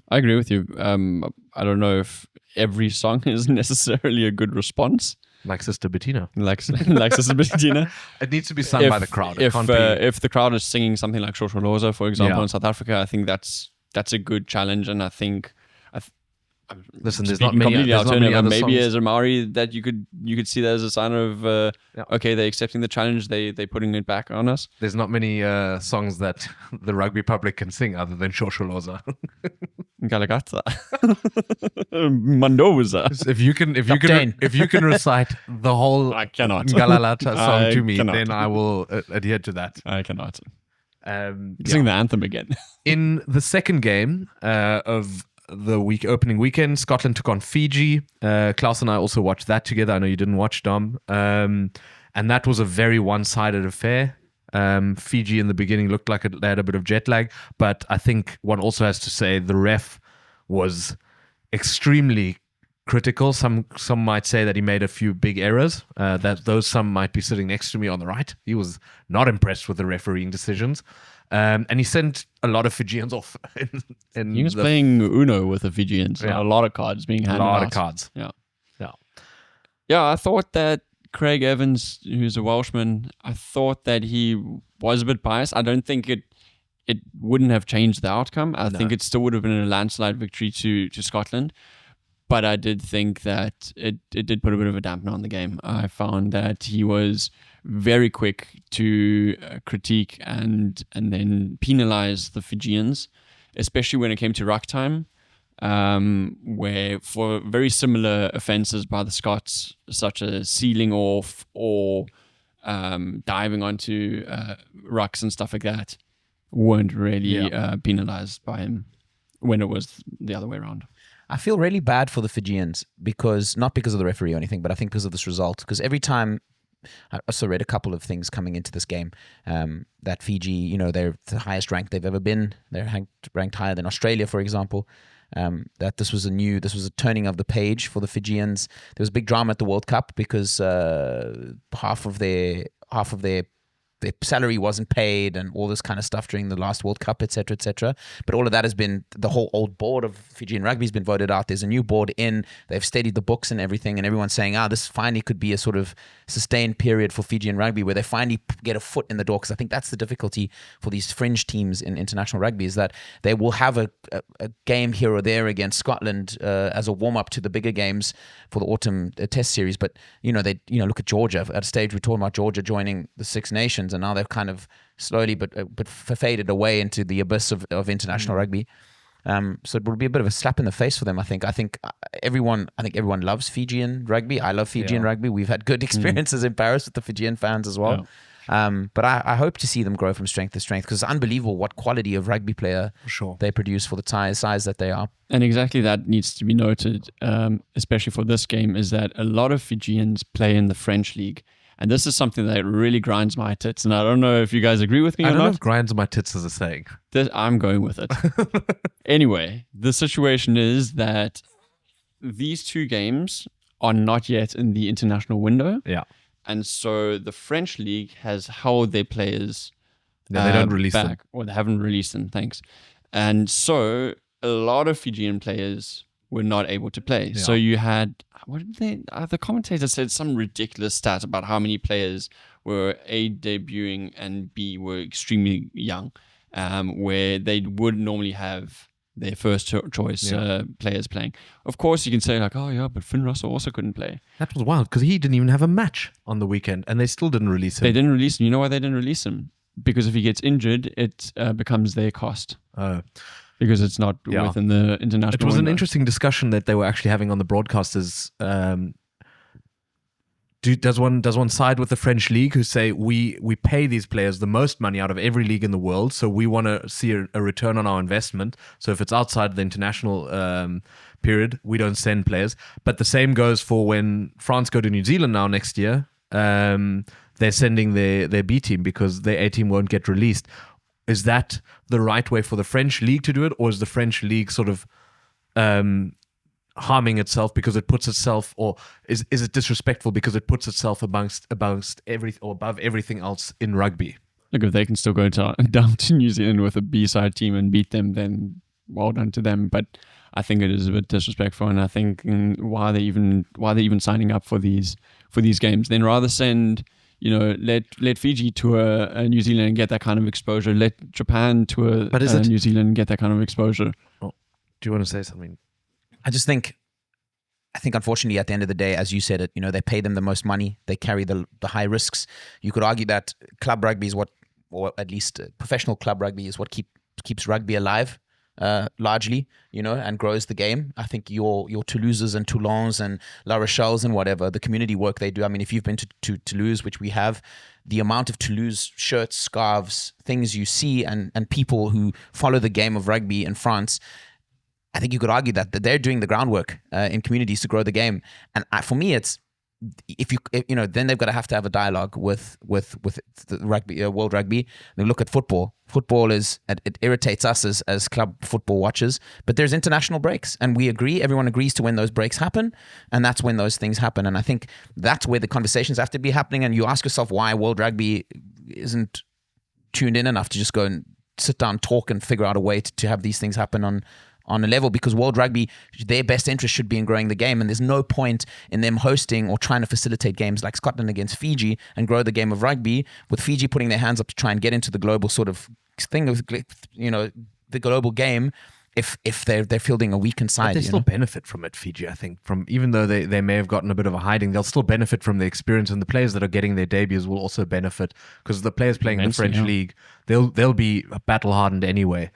Speaker 3: I agree with you. I don't know if every song is necessarily a good response.
Speaker 4: Like Sister Bettina.
Speaker 3: Like Sister Bettina.
Speaker 4: It needs to be sung by the crowd.
Speaker 3: If the crowd is singing something like Shosholoza, for example, in South Africa, I think that's a good challenge, and I think
Speaker 4: listen, there's not many other
Speaker 3: maybe
Speaker 4: songs.
Speaker 3: as a Maori that you could see that as a sign of okay, they're accepting the challenge, they're putting it back on us.
Speaker 4: There's not many songs that the rugby public can sing other than Shosholoza.
Speaker 3: Galagata. Mandoza.
Speaker 4: If you can recite the whole
Speaker 3: I cannot.
Speaker 4: Galalata song to me,
Speaker 3: cannot.
Speaker 4: then I will adhere to that.
Speaker 3: I cannot. Sing the anthem again.
Speaker 4: In the second game of the opening weekend, Scotland took on Fiji. Claus and I also watched that together. I know you didn't watch, Dom. And that was a very one-sided affair. Fiji in the beginning looked like they had a bit of jet lag, but I think one also has to say the ref was extremely critical. Some might say that he made a few big errors. Some might be sitting next to me on the right. He was not impressed with the refereeing decisions. And he sent a lot of Fijians off.
Speaker 3: He was playing Uno with the Fijians.
Speaker 4: Yeah.
Speaker 3: A lot of cards being handed out.
Speaker 4: A lot of cards.
Speaker 3: Yeah, I thought that Craig Evans, who's a Welshman, I thought that he was a bit biased. I don't think it wouldn't have changed the outcome. I think it still would have been a landslide victory to Scotland. But I did think that it did put a bit of a dampener on the game. I found that he was very quick to critique and then penalize the Fijians, especially when it came to ruck time, where for very similar offences by the Scots, such as sealing off or diving onto rucks and stuff like that, weren't really penalised by him when it was the other way around.
Speaker 2: I feel really bad for the Fijians not because of the referee or anything, but I think because of this result. Because every time, I also read a couple of things coming into this game, that Fiji, they're the highest ranked they've ever been. They're ranked higher than Australia, for example. That this was a turning of the page for the Fijians. There was big drama at the World Cup because half of their salary wasn't paid and all this kind of stuff during the last World Cup, etc., etc. But all of that has been, the whole old board of Fijian rugby has been voted out. There's a new board in. They've steadied the books and everything, and everyone's saying, this finally could be a sort of sustained period for Fijian rugby where they finally get a foot in the door. Because I think that's the difficulty for these fringe teams in international rugby, is that they will have a game here or there against Scotland as a warm-up to the bigger games for the autumn test series. But, look at Georgia. At a stage, we're talking about Georgia joining the Six Nations, and now they've kind of slowly but faded away into the abyss of international rugby. So it will be a bit of a slap in the face for them. I think everyone loves Fijian rugby. I love Fijian rugby. We've had good experiences in Paris with the Fijian fans as well. But I hope to see them grow from strength to strength, because it's unbelievable what quality of rugby player they produce for the size that they are.
Speaker 3: And exactly that needs to be noted, especially for this game, is that a lot of Fijians play in the French league. And this is something that really grinds my tits. And I don't know if you guys agree with me or not.
Speaker 4: I don't know if grinds my tits is a saying.
Speaker 3: I'm going with it. Anyway, the situation is that these two games are not yet in the international window.
Speaker 4: Yeah.
Speaker 3: And so the French league has held their players
Speaker 4: they don't release
Speaker 3: back.
Speaker 4: them.
Speaker 3: Or they haven't released them, thanks. And so a lot of Fijian players were not able to play.
Speaker 4: Yeah.
Speaker 3: So you had, what did they, the commentator said some ridiculous stat about how many players were A, debuting, and B, were extremely young, where they would normally have their first choice players playing. Of course, you can say like, oh yeah, but Finn Russell also couldn't play.
Speaker 4: That was wild because he didn't even have a match on the weekend, and they still didn't release him.
Speaker 3: They didn't release him. You know why they didn't release him? Because if he gets injured, it becomes their cost. Because it's not within the international.
Speaker 4: It was
Speaker 3: window.
Speaker 4: an interesting discussion that they were actually having on the broadcasters. Does one side with the French league who say we pay these players the most money out of every league in the world, so we want to see a return on our investment. So if it's outside the international period, we don't send players. But the same goes for when France go to New Zealand now next year. They're sending their B team because their A team won't get released. Is that the right way for the French league to do it, or is the French league sort of harming itself because it puts itself, or is it disrespectful because it puts itself above everything else in rugby?
Speaker 3: Look, if they can still go down to New Zealand with a B-side team and beat them, then well done to them. But I think it is a bit disrespectful, and I think why are they even signing up for these games? Then rather send, let Fiji tour New Zealand and get that kind of exposure. Let Japan tour New Zealand and get that kind of exposure.
Speaker 4: Oh, do you want to say something?
Speaker 2: I think unfortunately at the end of the day, as you said it, they pay them the most money. They carry the high risks. You could argue that club rugby is or at least professional club rugby is what keeps rugby alive, largely, and grows the game. I think your Toulouses and Toulons and La Rochelle's and whatever, the community work they do. I mean, if you've been to Toulouse, which we have, the amount of Toulouse shirts, scarves, things you see and people who follow the game of rugby in France, I think you could argue that they're doing the groundwork in communities to grow the game. And for me, it's then they've got to have a dialogue with the rugby, world rugby. They look at football. Football it irritates us as club football watchers. But there's international breaks, and we agree. Everyone agrees to when those breaks happen, and that's when those things happen. And I think that's where the conversations have to be happening. And you ask yourself why world rugby isn't tuned in enough to just go and sit down, talk, and figure out a way to have these things happen on a level, because World Rugby, their best interest should be in growing the game, and there's no point in them hosting or trying to facilitate games like Scotland against Fiji and grow the game of rugby, with Fiji putting their hands up to try and get into the global sort of thing of, the global game, if they're fielding a weakened side.
Speaker 4: But they still benefit from it, Fiji, I think. Even though they may have gotten a bit of a hiding, they'll still benefit from the experience, and the players that are getting their debuts will also benefit, because the players playing in the French league, they'll be battle hardened anyway.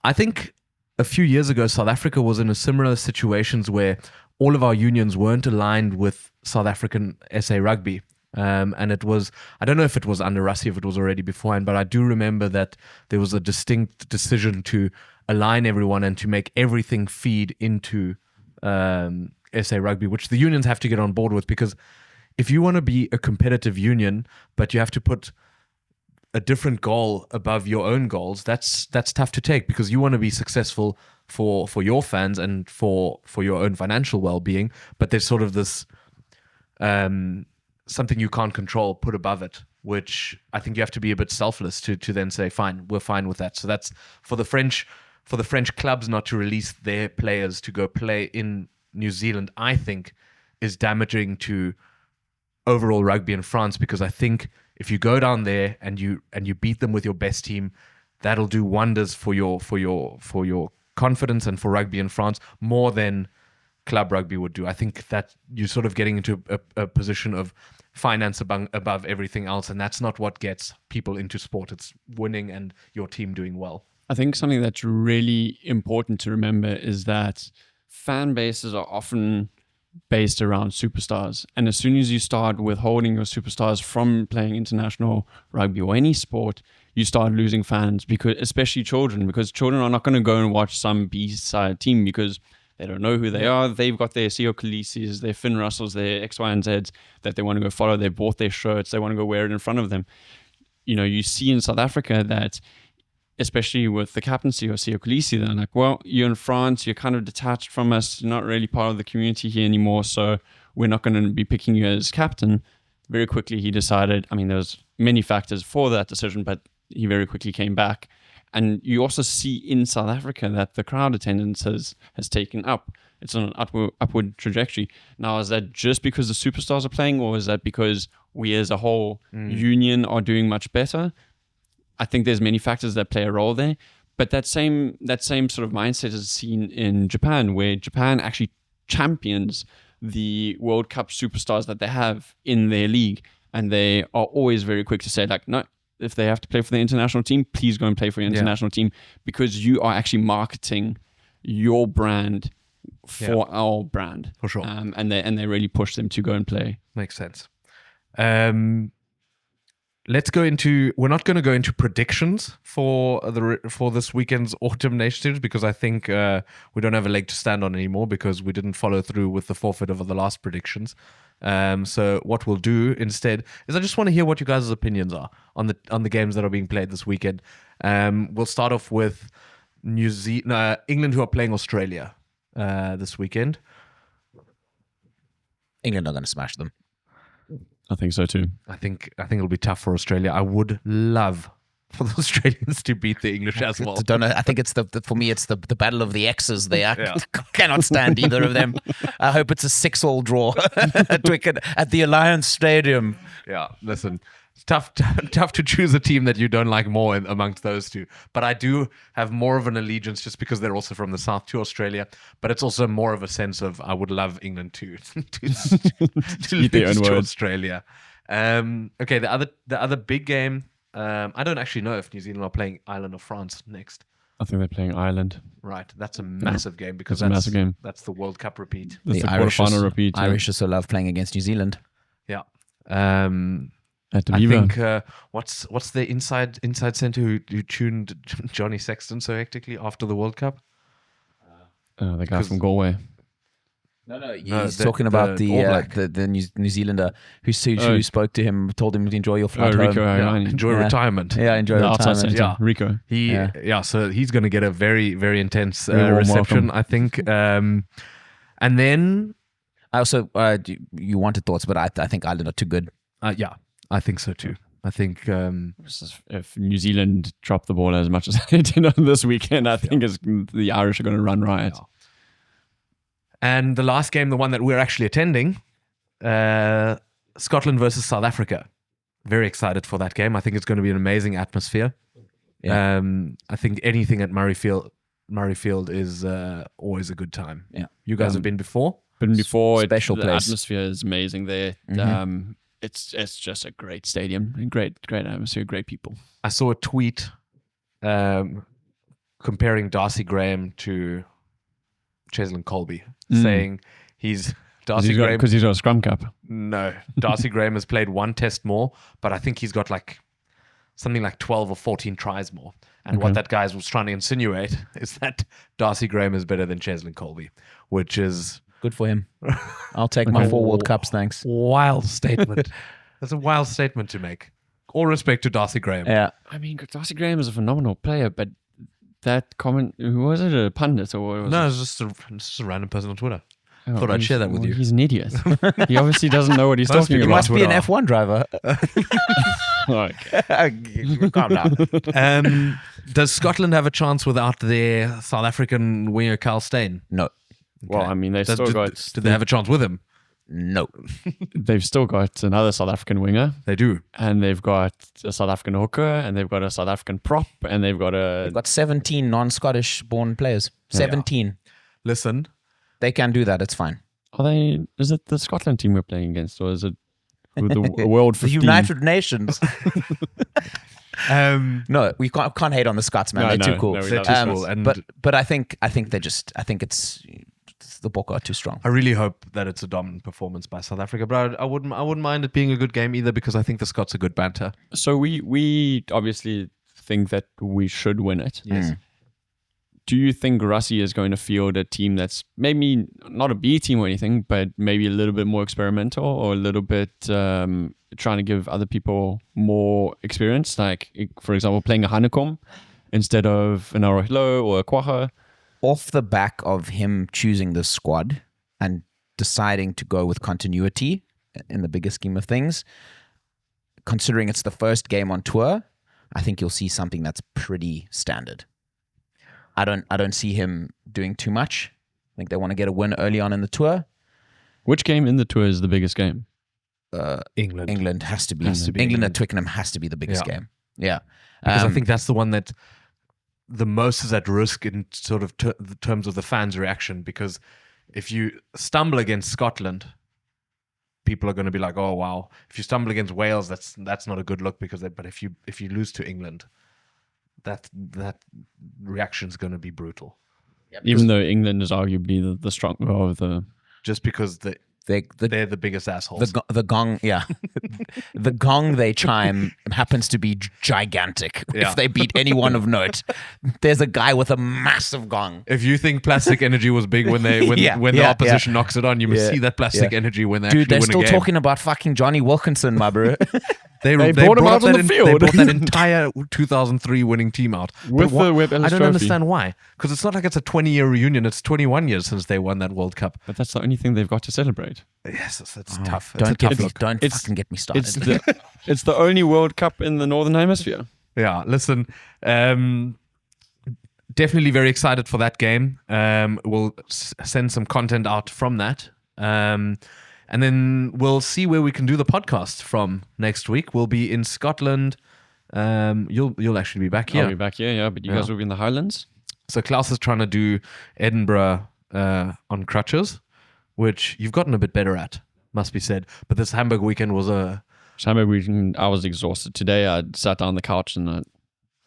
Speaker 4: I think a few years ago, South Africa was in a similar situations where all of our unions weren't aligned with South African SA Rugby. And it was, I don't know if it was under Rassie, if it was already beforehand, but I do remember that there was a distinct decision to align everyone and to make everything feed into SA Rugby, which the unions have to get on board with, because if you want to be a competitive union, but you have to put a different goal above your own goals, that's tough to take, because you want to be successful for your fans and for your own financial well-being, but there's sort of this something you can't control put above it, which I think you have to be a bit selfless to then say, fine, we're fine with that. So that's for the French clubs not to release their players to go play in New Zealand, I think is damaging to overall rugby in France, because I think if you go down there and you beat them with your best team, that'll do wonders for your confidence and for rugby in France, more than club rugby would do. I think that you're sort of getting into a position of finance above everything else, and that's not what gets people into sport. It's winning and your team doing well.
Speaker 3: I think something that's really important to remember is that fan bases are often based around superstars, and as soon as you start withholding your superstars from playing international rugby or any sport, you start losing fans, because especially children are not going to go and watch some B-side team because they don't know who they are. They've got their Siya Kolisi's, their Finn Russells, their X, Y, and Zs that they want to go follow. They bought their shirts. They want to go wear it in front of them. You see in South Africa that, especially with the captaincy of Siya Kolisi, they're like, well, you're in France, you're kind of detached from us, you're not really part of the community here anymore, so we're not going to be picking you as captain. Very quickly he decided, there's many factors for that decision, but he very quickly came back. And you also see in South Africa that the crowd attendance has taken up. It's on an upward trajectory. Now, is that just because the superstars are playing, or is that because we as a whole union are doing much better? I think there's many factors that play a role there. But that same sort of mindset is seen in Japan, where Japan actually champions the World Cup superstars that they have in their league, and they are always very quick to say, like, no, if they have to play for the international team, please go and play for the international team, because you are actually marketing your brand for our brand.
Speaker 4: For sure.
Speaker 3: And they really push them to go and play.
Speaker 4: Makes sense. Let's go into. We're not going to go into predictions for this weekend's Autumn Nation Series, because I think we don't have a leg to stand on anymore because we didn't follow through with the forfeit of the last predictions. So what we'll do instead is I just want to hear what you guys' opinions are on the games that are being played this weekend. We'll start off with England, who are playing Australia this weekend.
Speaker 2: England are going to smash them.
Speaker 3: I think so too.
Speaker 4: I think it'll be tough for Australia. I would love for the Australians to beat the English as well.
Speaker 2: Don't know. I think it's for me, it's the battle of the X's there. Cannot stand either of them. I hope it's a 6-6 draw at the Alliance Stadium.
Speaker 4: Yeah, listen, it's tough to choose a team that you don't like more amongst those two. But I do have more of an allegiance just because they're also from the south to Australia. But it's also more of a sense of I would love England to lose to Australia. Okay, the other big game. I don't actually know if New Zealand are playing Ireland or France next.
Speaker 3: I think they're playing Ireland.
Speaker 4: Right, that's a massive game because
Speaker 3: that's a massive game.
Speaker 4: That's the World Cup repeat.
Speaker 3: That's the quarterfinal repeat.
Speaker 2: Irish also love playing against New Zealand.
Speaker 4: Yeah.
Speaker 3: At the
Speaker 4: I
Speaker 3: Viva.
Speaker 4: think what's the inside centre who tuned Johnny Sexton so hectically after the World Cup?
Speaker 3: The guy from Galway.
Speaker 2: No, he's talking about the New Zealander who spoke to him, told him to enjoy your flight home.
Speaker 3: Rico
Speaker 4: Enjoy retirement.
Speaker 2: Yeah, enjoy retirement.
Speaker 3: Yeah, Rico.
Speaker 4: So he's going to get a very, very intense reception, I think. And then
Speaker 2: I also you wanted thoughts, but I think Ireland are too good.
Speaker 4: I think so too. I think
Speaker 3: if New Zealand drop the ball as much as they did on this weekend, I think the Irish are going to run riot.
Speaker 4: Yeah. And the last game, the one that we're actually attending, Scotland versus South Africa. Very excited for that game. I think it's going to be an amazing atmosphere. Yeah. I think anything at Murrayfield is always a good time.
Speaker 2: Yeah.
Speaker 4: You guys have been before?
Speaker 3: Been before.
Speaker 2: Special
Speaker 3: the
Speaker 2: place.
Speaker 3: Atmosphere is amazing there. Mm-hmm. It's just a great stadium, great atmosphere, great people.
Speaker 4: I saw a tweet comparing Darcy Graham to Cheslin Colby, saying he's Darcy Graham
Speaker 3: because he's got a scrum cap.
Speaker 4: No, Darcy Graham has played one test more, but I think he's got something like 12 or 14 tries more. And what that guy was trying to insinuate is that Darcy Graham is better than Cheslin Colby, which is
Speaker 2: good for him. I'll take my 4 World Cups, thanks.
Speaker 4: Wild statement. That's a wild statement to make. All respect to Darcy Graham.
Speaker 2: Yeah.
Speaker 3: I mean, Darcy Graham is a phenomenal player, but that comment, who was it, a pundit or what was
Speaker 4: it?
Speaker 3: It's
Speaker 4: just a random person on Twitter. Thought I'd share that with you.
Speaker 3: He's an idiot. He obviously doesn't know what he's talking about.
Speaker 2: He must be an F1 driver.
Speaker 3: Calm
Speaker 4: down. Does Scotland have a chance without their South African winger, Carl Steyn?
Speaker 2: No.
Speaker 3: Okay. Well, I mean, did
Speaker 4: they have a chance with him?
Speaker 2: No.
Speaker 3: They've still got another South African winger.
Speaker 4: They do.
Speaker 3: And they've got a South African hooker, and they've got a South African prop, and they've got 17
Speaker 2: non-Scottish born players. 17.
Speaker 4: Yeah. Listen.
Speaker 2: They can do that. It's fine.
Speaker 3: Is it the Scotland team we're playing against, or is it with the World 15?
Speaker 2: The United Nations. No, we can't hate on the Scots, man. They're too cool.
Speaker 4: No, they're too cool. And
Speaker 2: but I think it's the Bokke are too strong.
Speaker 4: I really hope that it's a dominant performance by South Africa, but I wouldn't mind it being a good game either, because I think the Scots are good banter.
Speaker 3: So we obviously think that we should win it.
Speaker 4: Yes.
Speaker 3: Do you think Rassie is going to field a team that's maybe not a B team or anything, but maybe a little bit more experimental, or a little bit trying to give other people more experience? Like, for example, playing a Hanekom instead of an Arohilo or a Kwaha?
Speaker 2: Off the back of him choosing the squad and deciding to go with continuity in the bigger scheme of things, considering it's the first game on tour, I think you'll see something that's pretty standard. I don't see him doing too much. I think they want to get a win early on in the tour.
Speaker 3: Which game in the tour is the biggest game?
Speaker 4: England.
Speaker 2: England has to be. England at Twickenham has to be the biggest game. Yeah.
Speaker 4: Because I think that's the one that the most is at risk in sort of the terms of the fans' reaction, because if you stumble against Scotland, people are going to be like, "Oh wow!" If you stumble against Wales, that's not a good look but if you lose to England, that reaction is going to be brutal.
Speaker 3: Even though England is arguably the stronger of the,
Speaker 4: just because they're the biggest assholes.
Speaker 2: The gong, yeah. The gong they chime happens to be gigantic.
Speaker 4: Yeah.
Speaker 2: If they beat anyone of note, there's a guy with a massive gong.
Speaker 4: If you think Plastic Energy was big when the opposition knocks it on, you must see that Plastic Energy when they
Speaker 2: Dude,
Speaker 4: actually
Speaker 2: they're
Speaker 4: win a
Speaker 2: still
Speaker 4: game.
Speaker 2: talking about fucking Johnny Wilkinson, my bro.
Speaker 4: They
Speaker 3: brought him out on the field.
Speaker 4: They brought that entire 2003 winning team out.
Speaker 3: With the Webb Ellis
Speaker 4: I don't
Speaker 3: trophy.
Speaker 4: understand why. Because it's not like it's a 20-year reunion. It's 21 years since they won that World Cup.
Speaker 3: But that's the only thing they've got to celebrate.
Speaker 4: Yes, it's tough.
Speaker 2: Don't
Speaker 4: It's a tough look.
Speaker 2: fucking get me started.
Speaker 3: It's the only World Cup in the Northern Hemisphere.
Speaker 4: Yeah, listen. Definitely very excited for that game. We'll send some content out from that. And then we'll see where we can do the podcast from next week. We'll be in Scotland. You'll actually be back here.
Speaker 3: I'll be back here, yeah. But you guys will be in the Highlands.
Speaker 4: So Claus is trying to do Edinburgh on crutches, which you've gotten a bit better at, must be said. But this Hamburg weekend was
Speaker 3: I was exhausted. Today I sat down on the couch and I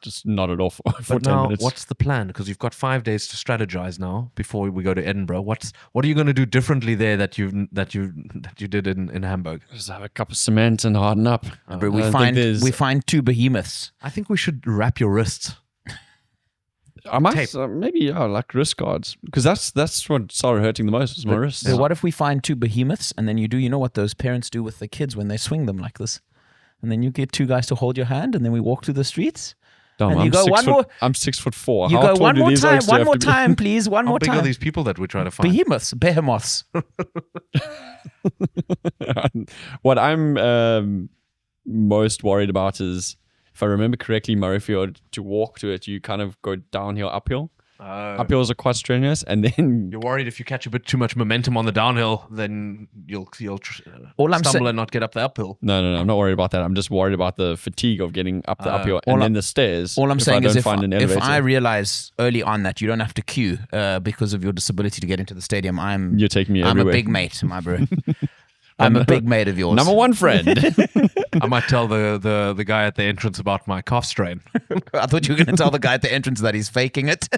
Speaker 3: just nodded off for 10
Speaker 4: now,
Speaker 3: minutes.
Speaker 4: what's the plan? Because you've got 5 days to strategize now before we go to Edinburgh. What are you going to do differently there that you did in Hamburg?
Speaker 3: Just have a cup of cement and harden up.
Speaker 2: Bro, we find two behemoths.
Speaker 4: I think we should wrap your wrists.
Speaker 3: I might maybe like wrist guards, because that's what started hurting the most was my wrists.
Speaker 2: So what if we find two behemoths and then you know what those parents do with the kids when they swing them like this, and then you get two guys to hold your hand and then we walk through the streets.
Speaker 3: Dumb,
Speaker 2: And you go one more.
Speaker 3: I'm 6'4".
Speaker 2: You
Speaker 3: How
Speaker 2: go
Speaker 3: tall
Speaker 2: one
Speaker 3: do
Speaker 2: more
Speaker 3: these
Speaker 2: time,
Speaker 3: oaks
Speaker 2: one
Speaker 3: have
Speaker 2: more
Speaker 3: to be?
Speaker 2: time, please, one
Speaker 4: How
Speaker 2: more
Speaker 4: big are
Speaker 2: time.
Speaker 4: these people that we try to find?
Speaker 2: Behemoths.
Speaker 3: What I'm most worried about is, if I remember correctly, Murrayfield, to walk to it, you kind of go downhill, uphill. Uphills are quite strenuous, and then
Speaker 4: You're worried if you catch a bit too much momentum on the downhill, then you'll
Speaker 2: All I'm
Speaker 4: stumble
Speaker 2: sa-
Speaker 4: and not get up the uphill.
Speaker 3: no, I'm not worried about that. I'm just worried about the fatigue of getting up the uphill
Speaker 2: all
Speaker 3: and
Speaker 2: I-
Speaker 3: then the stairs.
Speaker 2: All I'm saying is if I
Speaker 3: elevator.
Speaker 2: realize early on that you don't have to queue because of your disability to get into the stadium,
Speaker 3: You're taking me
Speaker 2: I'm
Speaker 3: everywhere.
Speaker 2: a big mate, my bro. I'm a big mate of yours.
Speaker 3: Number one friend.
Speaker 4: I might tell the guy at the entrance about my calf strain.
Speaker 2: I thought you were going to tell the guy at the entrance that he's faking it.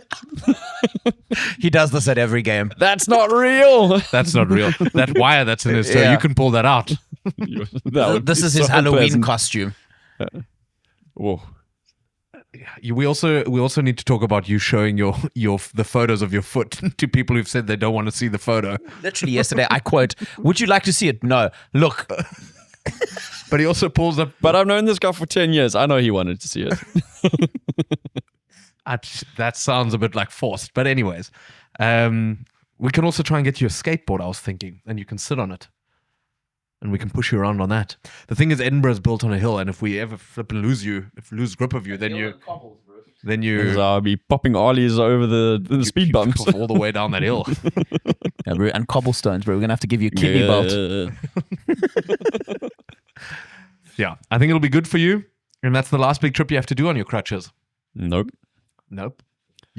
Speaker 2: He does this at every game.
Speaker 3: That's not real.
Speaker 4: That's not real. That wire that's in his toe,
Speaker 2: Yeah.
Speaker 4: you can pull that out.
Speaker 2: This is his Halloween costume.
Speaker 3: Whoa.
Speaker 4: We also need to talk about you showing the photos of your foot to people who've said they don't want to see the photo.
Speaker 2: Literally yesterday, I quote, "Would you like to see it? No. Look."
Speaker 4: But he also pulls up.
Speaker 3: But I've known this guy for 10 years. I know he wanted to see it.
Speaker 4: That sounds a bit like forced. But anyways, we can also try and get you a skateboard, I was thinking, and you can sit on it. And we can push you around on that. The thing is, Edinburgh's built on a hill, and if we ever flip and lose grip of you, then you
Speaker 3: I'll be popping ollies over the speed bumps.
Speaker 4: off all the way down that hill.
Speaker 2: Yeah, bro, and cobblestones, bro. We're going to have to give you a kidney belt.
Speaker 4: Yeah, I think it'll be good for you, and that's the last big trip you have to do on your crutches.
Speaker 3: Nope.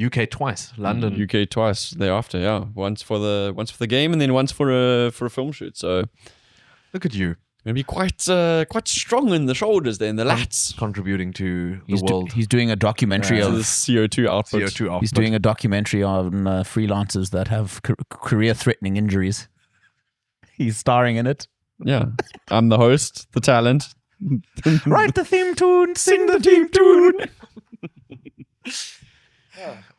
Speaker 4: UK twice, London.
Speaker 3: UK twice thereafter, yeah. Once for the game and then once for a film shoot. So
Speaker 4: Look at you
Speaker 3: gonna be quite strong in the shoulders there, in the lats.
Speaker 4: contributing to the world.
Speaker 2: He's doing a documentary
Speaker 3: To
Speaker 2: of
Speaker 3: the CO2 output.
Speaker 4: CO2 output.
Speaker 2: He's doing a documentary on freelancers that have career-threatening injuries. He's starring in it.
Speaker 3: Yeah. I'm the host, the talent.
Speaker 2: Write the theme tune, sing the theme tune.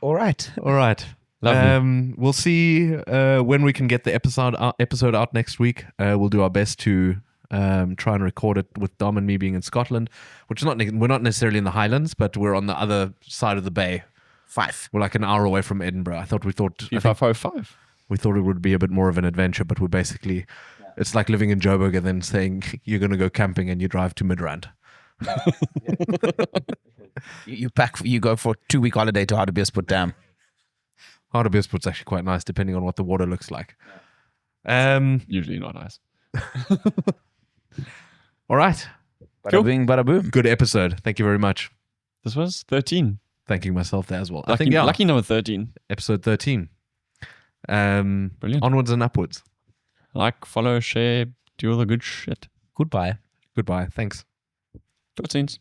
Speaker 2: All right.
Speaker 4: All right.
Speaker 3: Lovely.
Speaker 4: We'll see when we can get the episode out next week. We'll do our best to try and record it with Dom and me being in Scotland, which is we're not necessarily in the Highlands, but we're on the other side of the bay.
Speaker 2: 5.
Speaker 4: We're like an hour away from Edinburgh. I thought we thought it would be a bit more of an adventure, but we're basically it's like living in Joburg and then saying you're going to go camping and you drive to Midrand.
Speaker 2: You go for a 2-week holiday to Hartbeespoort Dam.
Speaker 4: Hartbeespoort's actually quite nice, depending on what the water looks like.
Speaker 3: Usually not nice.
Speaker 4: All right.
Speaker 2: Bada bing, bada boom.
Speaker 4: Good episode. Thank you very much.
Speaker 3: This was 13.
Speaker 4: thanking myself there as well.
Speaker 3: Lucky,
Speaker 4: I think, yeah,
Speaker 3: lucky number 13.
Speaker 4: episode 13.
Speaker 3: Brilliant.
Speaker 4: Onwards and upwards.
Speaker 3: Like, follow, share, do all the good shit.
Speaker 2: Goodbye.
Speaker 4: Goodbye. Thanks.
Speaker 3: Tot ziens.